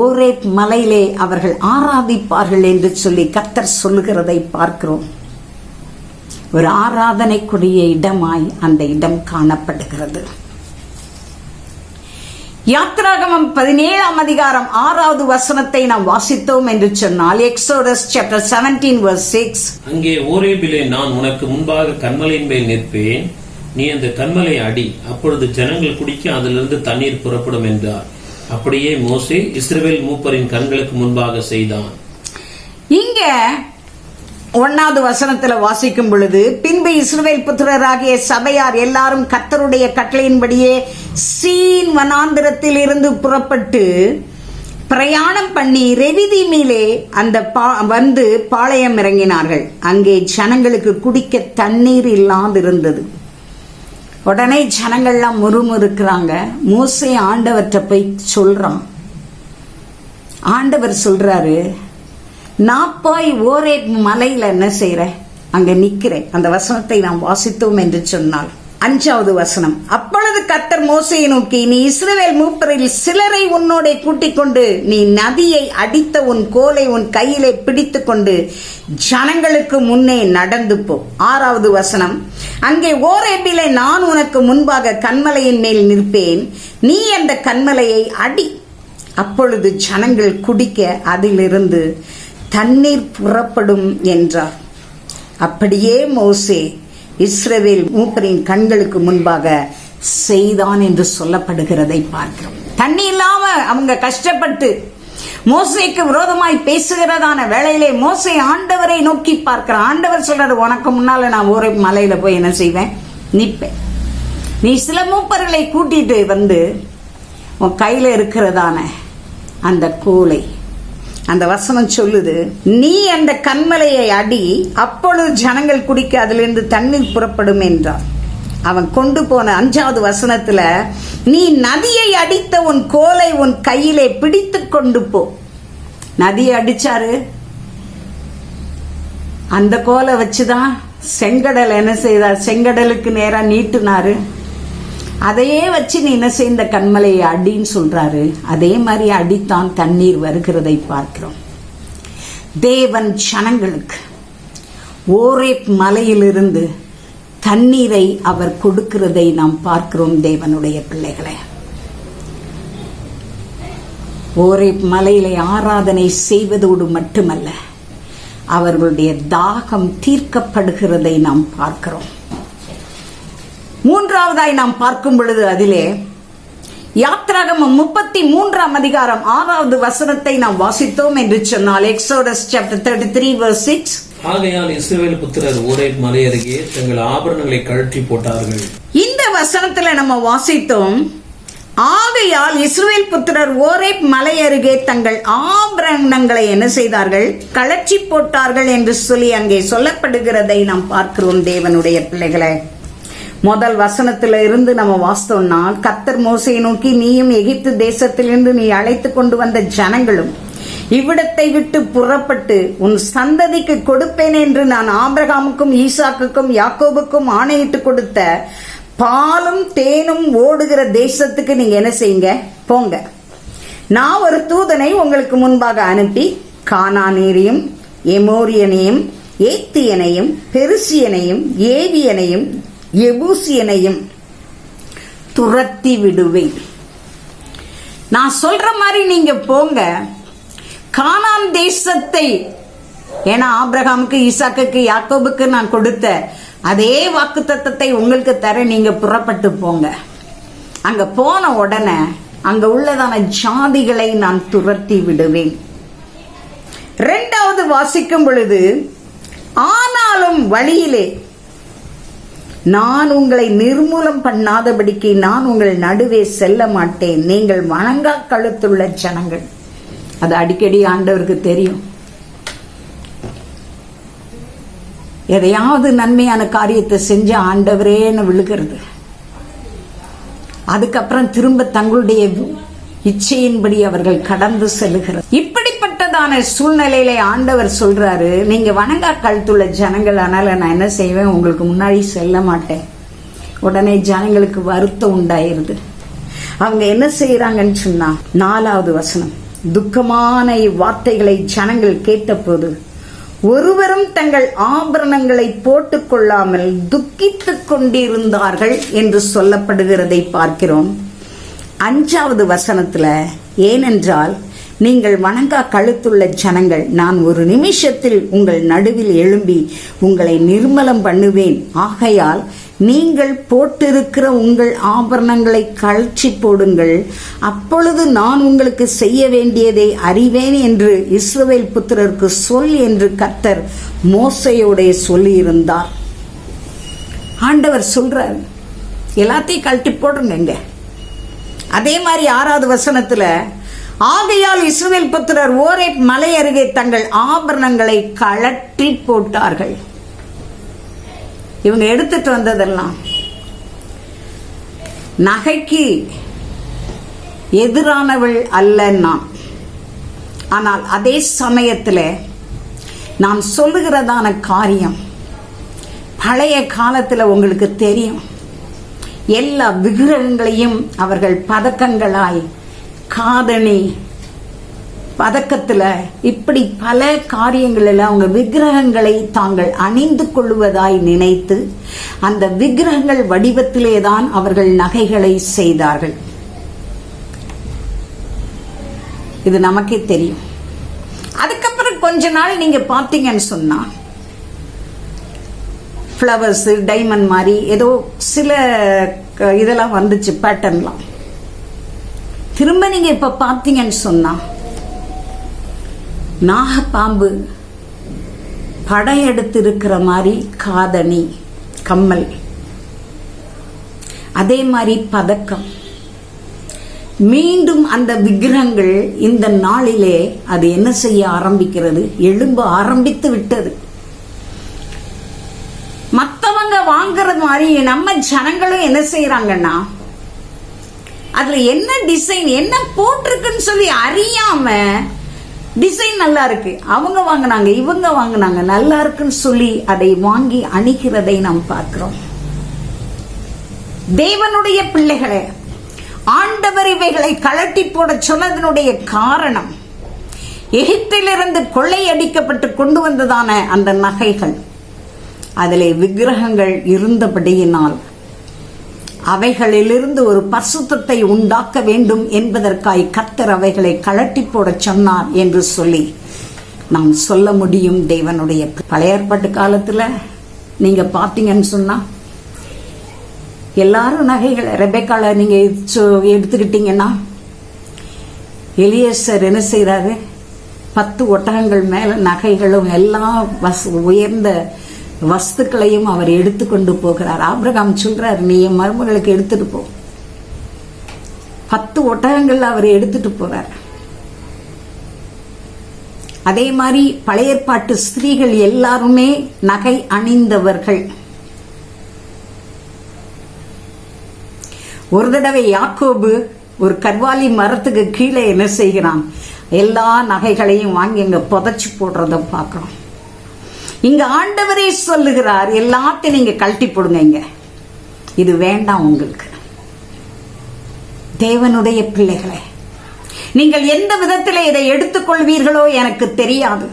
Speaker 1: ஓரேப் மலையிலே அவர்கள் ஆராதிப்பார்கள் என்று சொல்லி கர்த்தர் சொல்லுகிறதை பார்க்கிறோம். ஒரு ஆராதனைக்குரிய இடமாய் அந்த இடம் காணப்படுகிறது. யாத்ராகமம் 17ஆம் அதிகாரம் 6வது வசனத்தை நாம் வாசித்தோம் என்று சொன்னால், எக்ஸோடஸ் சாப்டர் 17 verse 6,
Speaker 2: அங்கே ஓரேபிலே நான் உனக்கு முன்பாக கன்மலையின் மேல் நிற்பேன், நீ அந்த கன்மலை அடி, அப்பொழுது ஜனங்கள் குடிக்க அதிலிருந்து தண்ணீர் புறப்படும் என்றார். அப்படியே மோசே இஸ்ரவேல் மூப்பரின் கண்களுக்கு முன்பாக செய்தான். இங்க
Speaker 1: 1வது வசனத்துல வாசிக்கும் பொழுது, பின்பு இஸ்ரவேல் புத்திரராகிய சபையார் எல்லாரும் கர்த்தருடைய கட்டளையின்படியே சீன் வனாந்திரத்தில் இருந்து புறப்பட்டு பிரயாணம் பண்ணி ரெவிதீமிலே அந்த வந்து பாளையம் இறங்கினார்கள். அங்கே ஜனங்களுக்கு குடிக்க தண்ணீர் இல்லாதிருந்தது. உடனே ஜனங்கள்லாம் முறுமுறுக்கிறாங்க. மோசே ஆண்டவர்கிட்ட போய் சொல்றான். ஆண்டவர் சொல்றாரு, நான் போய் ஓரேப் மலையில என்ன செய்யறேன், அங்க நிக்கிறேன். அந்த வசனத்தை நாம் வாசித்தோம் என்று சொன்னால் 5வது வசனம், அப்பொழுது கர்த்தர் மோசேயை நோக்கி, நீ இஸ்ரவேல் மூப்பரில் சிலரை உன்னோட கூட்டிக் கொண்டு நீ நதியை அடித்த உன் கோலை உன் கையிலே பிடித்து கொண்டு ஜனங்களுக்கு முன்னே நடந்து போ. 6வது வசனம், அங்கே ஓரேபிலே நான் உனக்கு முன்பாக கன்மலையின் மேல் நிற்பேன், நீ அந்த கன்மலையை அடி, அப்பொழுது ஜனங்கள் குடிக்க அதிலிருந்து தண்ணீர் புறப்படும் என்றார். அப்படியே மோசே இஸ்ரவேல் மூப்பரின் கண்களுக்கு முன்பாக செய்தான் என்று சொல்லப்படுகிறதை பார்க்கிறோம். தண்ணி இல்லாம அவங்க கஷ்டப்பட்டு மோசேக்கு விரோதமாய் பேசுகிறதான வேளையிலே மோசே ஆண்டவரை நோக்கி பார்க்கிறான். ஆண்டவர் சொல்றாரு, உனக்கு முன்னால நான் ஒரே மலையில போய் என்ன செய்வேன், நிற்பேன். நீ சில மூப்பர்களை கூட்டிட்டு வந்து உன் கையில இருக்கிறதான அந்த கோலை, அந்த வசனம் சொல்லுது, நீ அந்த கன்மலையை அடி, அப்பொழுது ஜனங்கள் குடிக்க அதிலிருந்து தண்ணீர் புறப்படும் என்றார். அவன் கொண்டு போன 5வது வசனத்துல, நீ நதியை அடித்த உன் கோலை உன் கையிலே பிடித்து கொண்டு போ. நதியை அடிச்சாரு, அந்த கோலை வச்சுதான் செங்கடல் என்ன செய்தார், செங்கடலுக்கு நேரா நீட்டுனாரு. அதையே வச்சு நீ என்ன செய்த கன்மலையை அடின்னு சொல்றாரு. அதே மாதிரி அடித்தான் தண்ணீர் வருகிறதை பார்க்கிறோம். தேவன் ஜனங்களுக்கு ஓரேப் மலையிலிருந்து தண்ணீரை அவர் கொடுக்கிறதை நாம் பார்க்கிறோம். தேவனுடைய பிள்ளைகளை, ஓரேப் மலையிலே ஆராதனை செய்வதோடு மட்டுமல்ல, அவர்களுடைய தாகம் தீர்க்கப்படுகிறதை நாம் பார்க்கிறோம். 3வதாய் நாம் பார்க்கும் பொழுது அதிலே யாத்ராகமம் 33ஆம் அதிகாரம் 6வது வசனத்தை நாம் வாசித்தோம் என்று சொன்னால், எக்ஸோடஸ் சாப்டர் 33 verse 6,
Speaker 2: ஆகையால் இஸ்ரவேல் புத்திரர் ஓரேப் மலை அருகே தங்கள் ஆபரணங்களை கழற்றி போட்டார்கள்.
Speaker 1: இந்த வசனத்துல நம்ம வாசித்தோம், ஆகையால் இஸ்ரவேல் புத்திரர் ஓரேப் மலை அருகே தங்கள் ஆபரணங்களை என்ன செய்தார்கள், கழற்றி போட்டார்கள் என்று சொல்லி அங்கே சொல்லப்படுகிறதை நாம் பார்க்கிறோம். தேவனுடைய பிள்ளைகளை, முதல் வசனத்துல இருந்து நம்ம வாசித்தோம்னா, கர்த்தர் மோசேயை நோக்கி, நீயும் எகிப்து தேசத்திலிருந்து நீ அழைத்து கொண்டு வந்த ஜனங்களும் இவ்விடத்தை விட்டு புறப்பட்டு உன் சந்ததிக்கு கொடுப்பேன் என்று நான் ஆபிரகாமுக்கும் ஈசாக்குக்கும் யாக்கோபுக்கும் ஆணையிட்டு கொடுத்த பாலும் தேனும் ஓடுகிற தேசத்துக்கு நீங்க என்ன செய்யுங்க, போங்க. நான் ஒரு தூதனை உங்களுக்கு முன்பாக அனுப்பி கானானியரையும் எமோரியனையும் ஏத்தியனையும் பெருசியனையும் ஏவியனையும் எபூசியனையும் துரத்தி விடுவேன். நான் சொல்ற மாதிரி நீங்க போங்க. கானான் தேசத்தை, ஏன்னா ஆபிரகாமுக்கு, ஈசாக்குக்கு, யாக்கோபுக்கு நான் கொடுத்த அதே வாக்குத்தத்தத்தை உங்களுக்கு தர நீங்க புறப்பட்டு போங்க. அங்க போன உடனே அங்க உள்ளதான ஜாதிகளை நான் துரத்தி விடுவேன். இரண்டாவது வாசிக்கும் பொழுது, ஆனாலும் வழியிலே நான் உங்களை நிர்மூலம் பண்ணாதபடிக்கு நான் உங்கள் நடுவே செல்ல மாட்டேன். நீங்கள் வணங்கா கழுத்துள்ள ஜனங்கள். அது அடிக்கடி ஆண்டவருக்கு தெரியும். எதையாவது நன்மையான காரியத்தை செஞ்ச ஆண்டவரேன்னு விழுகிறது. அதுக்கப்புறம் திரும்ப தங்களுடைய இச்சையின்படி அவர்கள் கடந்து செல்லுகிறார். இப்படிப்பட்டதான சூழ்நிலையில ஆண்டவர் சொல்றாரு, நீங்க வணங்கா கழுத்துள்ள ஜனங்கள், ஆனால நான் என்ன செய்வேன், உங்களுக்கு முன்னாடி செல்ல மாட்டேன். உடனே ஜனங்களுக்கு வருத்தம் உண்டாயிருது. அவங்க என்ன செய்யறாங்கன்னு சொன்னா, 4வது வசனம், துக்கமான இவ்வார்த்தைகளை ஜனங்கள் கேட்டபோது ஒருவரும் தங்கள் ஆபரணங்களை போட்டுக் கொள்ளாமல் துக்கித்துக் கொண்டிருந்தார்கள் என்று சொல்லப்படுகிறதை பார்க்கிறோம். 5வது வசனத்துல, ஏனென்றால் நீங்கள் வணங்கா கழுத்துள்ள ஜனங்கள், நான் ஒரு நிமிஷத்தில் உங்கள் நடுவில் எழும்பி உங்களை நிர்மலம் பண்ணுவேன். ஆகையால் நீங்கள் போட்டிருக்கிற உங்கள் ஆபரணங்களை கழற்றி போடுங்கள், அப்பொழுது நான் உங்களுக்கு செய்ய வேண்டியதை அறிவேன் என்று இஸ்ரவேல் புத்திரருக்கு சொல் என்று கர்த்தர் மோசையோட சொல்லியிருந்தார். ஆண்டவர் சொல்றார், எல்லாத்தையும் கழட்டி போடுங்க. அதே மாதிரி 6வது வசனத்துல, ஆகையால் இஸ்ரவேல் புத்திரர் ஓரேப் மலை அருகே தங்கள் ஆபரணங்களை கழற்றி போட்டார்கள். இவங்க எடுத்துட்டு வந்ததெல்லாம் நகைக்கு எதிரானவள் அல்ல நான். ஆனால் அதே சமயத்தில் நான் சொல்லுகிறதான காரியம், பழைய காலத்தில் உங்களுக்கு தெரியும், எல்லா விக்கிரகங்களையும் அவர்கள் பதக்கங்களாய், காதணி பதக்கத்துல, இப்படி பல காரியங்களில் அவங்க விக்கிரகங்களை தாங்கள் அணிந்து கொள்வதாய் நினைத்து அந்த விக்கிரகங்கள் வடிவத்திலேதான் அவர்கள் நகைகளை செய்தார்கள். இது நமக்கே தெரியும். அதுக்கப்புறம் கொஞ்ச நாள் நீங்க பார்த்தீங்கன்னு சொன்னா, ஃப்ளவர்ஸ், டைமண்ட் மாதிரி ஏதோ சில இதெல்லாம் வந்துச்சு, பேட்டர்ன்லாம். திரும்ப நீங்க இப்ப பார்த்தீங்கன்னு சொன்னா, நாகப்பாம்பு படையெடுத்து இருக்கிற மாதிரி காதணி, கம்மல், அதே மாதிரி பதக்கம். மீண்டும் அந்த விக்கிரகங்கள் இந்த நாளிலே அது என்ன செய்ய ஆரம்பிக்கிறது, எழும்ப ஆரம்பித்து விட்டது. மற்றவங்க வாங்குறது மாதிரி நம்ம ஜனங்களும் என்ன செய்யறாங்கன்னா, அதுல என்ன டிசைன், என்ன போட்டிருக்குன்னு சொல்லி அறியாம, டிசைன் நல்லா இருக்கு, அவங்க வாங்கினாங்க, இவங்க வாங்கினாங்க, நல்லா இருக்குன்னு சொல்லி அதை வாங்கி அணிகிறதை நாம் பார்க்கிறோம். தேவனுடைய பிள்ளைகளே, ஆண்டவர் இவைகளை கழட்டி போட சொன்னதனுடைய காரணம், எகிப்திலிருந்து கொள்ளையடிக்கப்பட்டு கொண்டு வந்ததான அந்த நகைகள், அதிலே விக்கிரகங்கள் இருந்தபடியினால் அவைகளிலிருந்து ஒரு பரிசுத்தத்தை உண்டாக்க வேண்டும் என்பதற்காய் கர்த்தர் அவைகளை கழட்டி போட சொன்னார் என்று சொல்லி நாம் சொல்ல முடியும். தேவனுடைய பழைய ஏற்பாட்டு காலத்துல நீங்க பாத்தீங்கன்னு சொன்னா, எல்லாரும் நகைகளை, ரெபெக்கால நீங்க எடுத்துக்கிட்டீங்கன்னா, எலியேசர் என்ன செய்யறாரு, 10 ஒட்டகங்கள் மேல நகைகளும் எல்லா உயர்ந்த வஸ்துக்களையும் அவர் எடுத்துக்கொண்டு போகிறார். ஆபிரகாம் சொல்றார், நீ என் மருமகளுக்கு எடுத்துட்டு போ. 10 ஒட்டகங்கள் அவர் எடுத்துட்டு போறார். அதே மாதிரி பழைய ஏற்பாட்டு ஸ்திரீகள் எல்லாருமே நகை அணிந்தவர்கள். ஒரு தடவை யாக்கோபு ஒரு கர்வாலி மரத்துக்கு கீழே என்ன செய்கிறான், எல்லா நகைகளையும் வாங்கி அங்க புதைச்சு போடுறத பார்க்கிறோம். இங்க ஆண்டவரே சொல்லுகிறார், எல்லாத்தையும் நீங்க கழட்டி போடுங்க, இது வேண்டாம் உங்களுக்கு. தேவனுடைய பிள்ளைகளே, நீங்கள் எந்த விதத்தில் இதை எடுத்துக்கொள்வீர்களோ எனக்கு தெரியாது.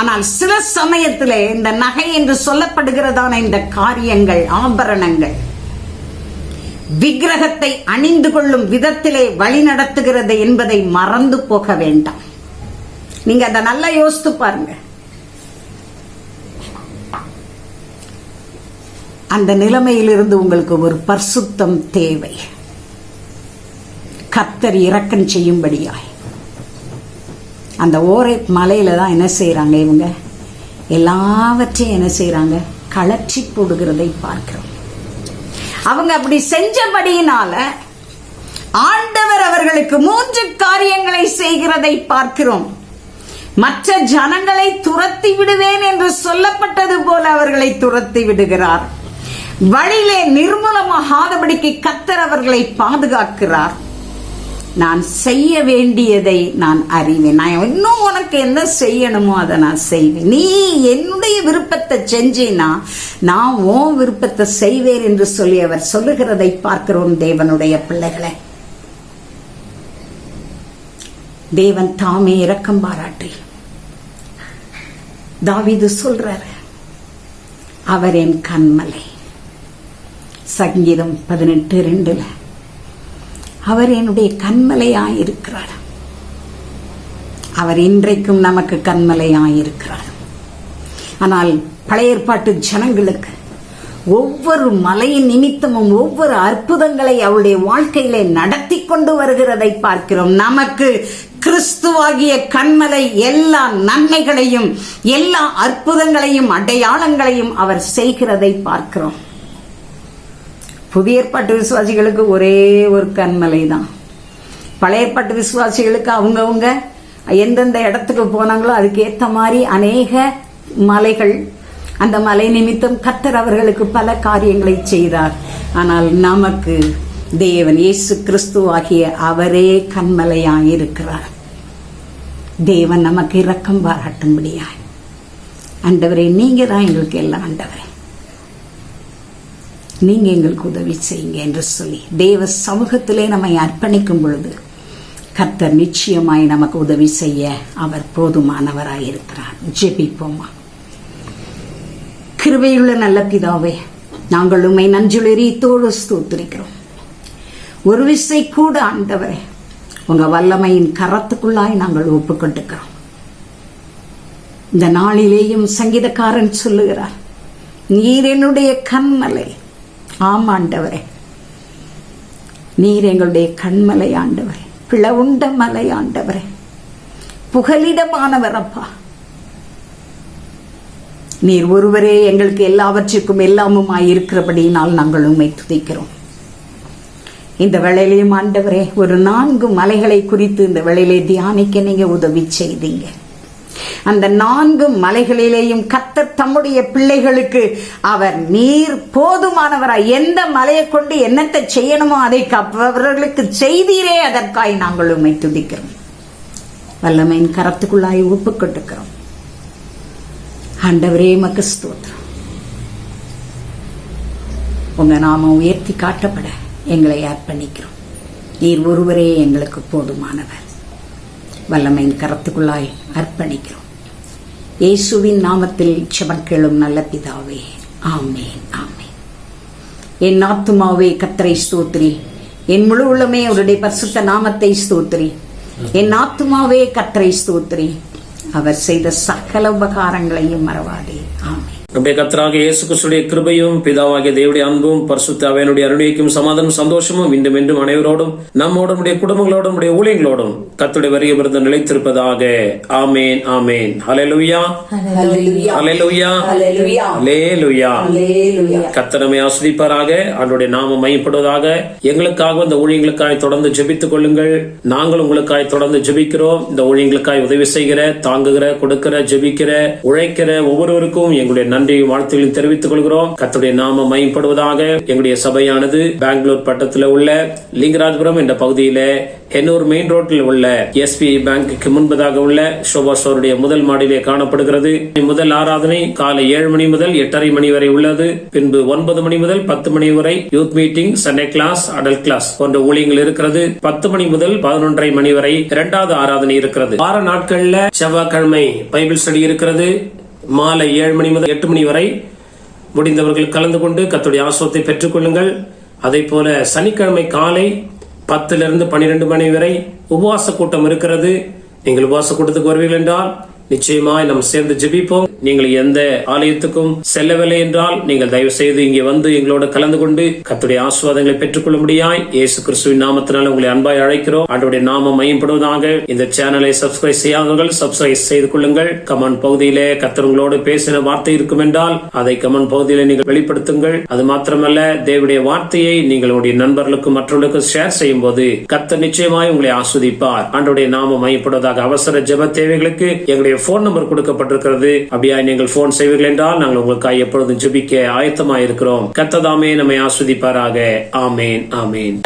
Speaker 1: ஆனால் சில சமயத்திலே இந்த நகை என்று சொல்லப்படுகிறதான இந்த காரியங்கள், ஆபரணங்கள் விக்கிரகத்தை அணிந்து கொள்ளும் விதத்திலே வழி நடத்துகிறது என்பதை மறந்து போக வேண்டாம். நீங்க அதை நல்லா யோசித்து பாருங்க. அந்த நிலைமையிலிருந்து உங்களுக்கு ஒரு பரிசுத்தம் தேவை. கர்த்தர் இரக்கம் செய்யும்படியாய் அந்த ஓரை மலையில தான் என்ன செய்யறாங்க, இவங்க எல்லாவற்றையும் என்ன செய்யறாங்க, கலற்றி போடுகிறதை பார்க்கிறோம். அவங்க அப்படி செஞ்சபடியினால ஆண்டவர் அவர்களுக்கு 3 காரியங்களை செய்கிறதை பார்க்கிறோம். மற்ற ஜனங்களை துரத்தி விடுவேன் என்று சொல்லப்பட்டது போல அவர்களை துரத்தி விடுகிறார். வழியிலே நிர்மூலமாகாதபடிக்கு கர்த்தர் அவர்களை பாதுகாக்கிறார். நான் செய்ய வேண்டியதை நான் அறிவேன். நான் இன்னும் உனக்கு என்ன செய்யணுமோ அதை நான் செய்வேன். நீ என்னுடைய விருப்பத்தை செஞ்சேன்னா நான் உன் விருப்பத்தை செய்வேன் என்று சொல்லி அவர் சொல்லுகிறதை பார்க்கிறோம். தேவனுடைய பிள்ளைகளை தேவன் தாமே இரக்கம் பாராட்டி தாவீது சொல்றாரு, அவர் என் கண்மலை. சங்கீதம் 18:2 அவர் என்னுடைய கண்மலையாயிருக்கிறார். அவர் இன்றைக்கும் நமக்கு கண்மலையாயிருக்கிறார். ஆனால் பழைய ஏற்பாட்டு ஜனங்களுக்கு ஒவ்வொரு மலையின் நிமித்தமும் ஒவ்வொரு அற்புதங்களை அவருடைய வாழ்க்கையிலே நடத்தி கொண்டு வருகிறதை பார்க்கிறோம். நமக்கு கிறிஸ்துவாகிய கண்மலை எல்லா நன்மைகளையும் எல்லா அற்புதங்களையும் அடையாளங்களையும் அவர் செய்கிறதை பார்க்கிறோம். புதிய ஏற்பாட்டு விசுவாசிகளுக்கு ஒரே ஒரு கண்மலை தான். பழைய ஏற்பாட்டு விசுவாசிகளுக்கு அவங்கவுங்க எந்தெந்த இடத்துக்கு போனாங்களோ அதுக்கு ஏற்ற மாதிரி அநேக மலைகள். அந்த மலை நிமித்தம் கர்த்தர் அவர்களுக்கு பல காரியங்களை செய்தார். ஆனால் நமக்கு தேவன் இயேசு கிறிஸ்துவாகிய அவரே கண்மலையாயிருக்கிறார். தேவன் நமக்கு இரக்கம் பாராட்டும்படியாய், ஆண்டவரே நீங்க தான் எங்களுக்கு எல்லாம், ஆண்டவரே நீங்க எங்களுக்கு உதவி செய்யுங்க என்று சொல்லி தேவ சமூகத்திலே நம்மை அர்ப்பணிக்கும் பொழுது கர்த்தர் நிச்சயமாய் நமக்கு உதவி செய்ய அவர் போதுமானவராயிருக்கிறார். ஜெபிப்போமா. கிருபையுள்ள நல்ல பிதாவே, நாங்கள் உம்மை நன்றியுள்ளத்தோடு ஸ்தோத்திரிக்கிறோம். ஒரு விசை கூட ஆண்டவரே உங்க வல்லமையின் கரத்துக்குள்ளாய் நாங்கள் ஒப்புக்கொண்டிருக்கிறோம். இந்த நாளிலேயும் சங்கீதக்காரன் சொல்லுகிறார், நீர் என்னுடைய கண்மலை. ஆமாண்டவரே, நீர் எங்களுடைய கண்மலை ஆண்டவரே, பிளவுண்ட மலை ஆண்டவரே, புகலிடமானவர் அப்பா. நீர் ஒருவரே எங்களுக்கு எல்லாவற்றிற்கும் எல்லாமுமாய் இருக்கிறபடியினால் நாங்கள் உம்மை துதிக்கிறோம். இந்த வேளையிலேயும் ஆண்டவரே ஒரு 4 மலைகளை குறித்து இந்த வேளையிலே தியானிக்க நீங்க உதவி செய்தீங்க. அந்த 4 மலைகளிலேயும் கர்த்தர் தம்முடைய பிள்ளைகளுக்கு அவர் நீர் போதுமானவராய் எந்த மலையை கொண்டு என்னத்தை செய்யணுமோ அதை அவர்களுக்கு செய்தீரே, அதற்காய் நாங்கள் உம்மை துதிக்கிறோம். வல்லமையின் கரத்துக்குள்ளாய் ஒப்புக்கொண்டிருக்கிறோம். ஆண்டவரே மக்கு ஸ்தோத்திரம். உங்க நாமம் உயர்த்தி காட்டப்பட எங்களை அர்ப்பணிக்கிறோம். நீர் ஒருவரே எங்களுக்கு போதுமானவர். வல்லமையின் கரத்துக்குள்ளாய் அர்ப்பணிக்கிறோம். இயேசுவின் நாமத்தில் ஜெபம் கேளும் நல்ல பிதாவே, ஆமென், ஆமென். என் ஆத்துமாவே கர்த்தரை ஸ்தோத்திரி, என் முழு உள்ளமே அவருடைய பரிசுத்த நாமத்தை ஸ்தோத்திரி. என் ஆத்துமாவே கர்த்தரை ஸ்தோத்திரி, அவர் செய்த சகல உபகாரங்களையும் மறவாதே. ஆமென்.
Speaker 2: நம்முடைய கர்த்தராகிய இயேசு கிறிஸ்துவின் கிருபையும் பிதாவாகிய தேவனுடைய அன்பும் பரிசுத்த ஆவியானவருடைய அருள்மைக்கும் சமாதானம் சந்தோஷமும் மீண்டும் மீண்டும் அனைவரோடும் நம்மோடும் நம்முடைய குடும்பங்களோடும் நம்முடைய ஊழியங்களோடும் கர்த்தருடைய வருகை விருந்து நிலைத்திருப்பதாக. ஆமென், ஆமென். ஹல்லேலூயா, ஹல்லேலூயா, ஹல்லேலூயா. கர்த்தர் நம்மை ஆசீர்வதிப்பாராக. ஆண்டவருடைய நாமம் மகிமைப்படுவதாக. எங்களுக்காக இந்த ஊழியங்களுக்காய் தொடர்ந்து ஜெபித்துக் கொள்ளுங்கள். நாங்கள் உங்களுக்காய் தொடர்ந்து ஜெபிக்கிறோம். இந்த ஊழியங்களுக்காய் உதவி செய்கிற, தாங்குகிற, கொடுக்கிற, ஜெபிக்கிற, உழைக்கிற ஒவ்வொருவருக்கும் எங்களுடைய நன்றி வாழ்த்துக்களை தெரிவித்துக் கொள்கிறோம். கர்த்தருடைய நாமம் மகிமைப்படுவதாக. எங்களுடைய சபையானது பெங்களூர் பட்டத்தில் உள்ள லிங்கராஜபுரம் என்ற பகுதியில ஹென்னூர் மெயின் ரோட்டில் உள்ள SBI பேங்குக்கு முன்பதாக உள்ள ஷோபா ஸ்டோருடைய முதல் மாடியிலே காணப்படுகிறது. முதல் ஆராதனை காலை 7 மணி முதல் 8:30 மணி வரை உள்ளது. பின்பு 9 மணி முதல் 10 மணி வரை youth meeting, Sunday class, adult class போன்ற ஊழியங்கள் இருக்கிறது. 10 மணி முதல் 11:30 மணி வரை 2வது ஆராதனை இருக்கிறது. வார நாட்கள்ல செவ்வாய்க்கிழமை பைபிள் ஸ்டடி இருக்கிறது. மாலை 7 மணி முதல் 8 மணி வரை முடிந்தவர்கள் கலந்து கொண்டு கர்த்தருடைய ஆசீர்வாதத்தை பெற்றுக் கொள்ளுங்கள்.
Speaker 3: அதே போல சனிக்கிழமை காலை 10 to 12 மணி வரை உபவாச கூட்டம் இருக்கிறது. நீங்கள் உபவாச கூட்டத்துக்கு வருவீர்கள் என்றால் நிச்சயமாய் நாம் சேர்ந்து ஜெபிப்போம். நீங்கள் எந்த ஆலயத்துக்கும் செல்லவில்லை என்றால் நீங்கள் தயவு செய்து இங்கே வந்து எங்களோட கலந்து கொண்டு கர்த்தருடைய ஆசீர்வாதங்களை பெற்றுக்கொள்ள முடியாய் இயேசு கிறிஸ்துவின் நாமத்தினால் உங்களை அன்பாய் அழைக்கிறோம். ஆண்டவருடைய நாமம் மையப்படுவதாக. இந்த சேனலை சப்ஸ்கிரைப் செய்யாதவர்கள் சப்ஸ்கிரைப் செய்து கொள்ளுங்கள். கமெண்ட் பகுதியிலே கர்த்தர் உங்களோடு பேசின வார்த்தை இருக்கும் என்றால் அதை கமெண்ட் பகுதியிலே நீங்கள் வெளிப்படுத்துங்கள். அது மாத்திரமல்ல, தேவனுடைய வார்த்தையை நீங்களுடைய நண்பர்களுக்கும் மற்றவர்களுக்கும் ஷேர் செய்யும் போது கர்த்தர் நிச்சயமாய் உங்களை ஆஸ்வதிப்பார். ஆண்டவருடைய நாமம் மையப்படுவதாக. அவசர ஜெப தேவைகளுக்கு எங்களுடைய போன் நம்பர் கொடுக்கப்பட்டிருக்கிறது. அப்படியா நீங்கள் போன் செய்வீர்கள் என்றால் நாங்கள் உங்களுக்காக எப்பொழுதும் ஜெபிக்க ஆயத்தமாக இருக்கிறோம். கர்த்தர் தாமே நம்மை ஆஸ்வதிப்பாராக. ஆமேன், ஆமேன்.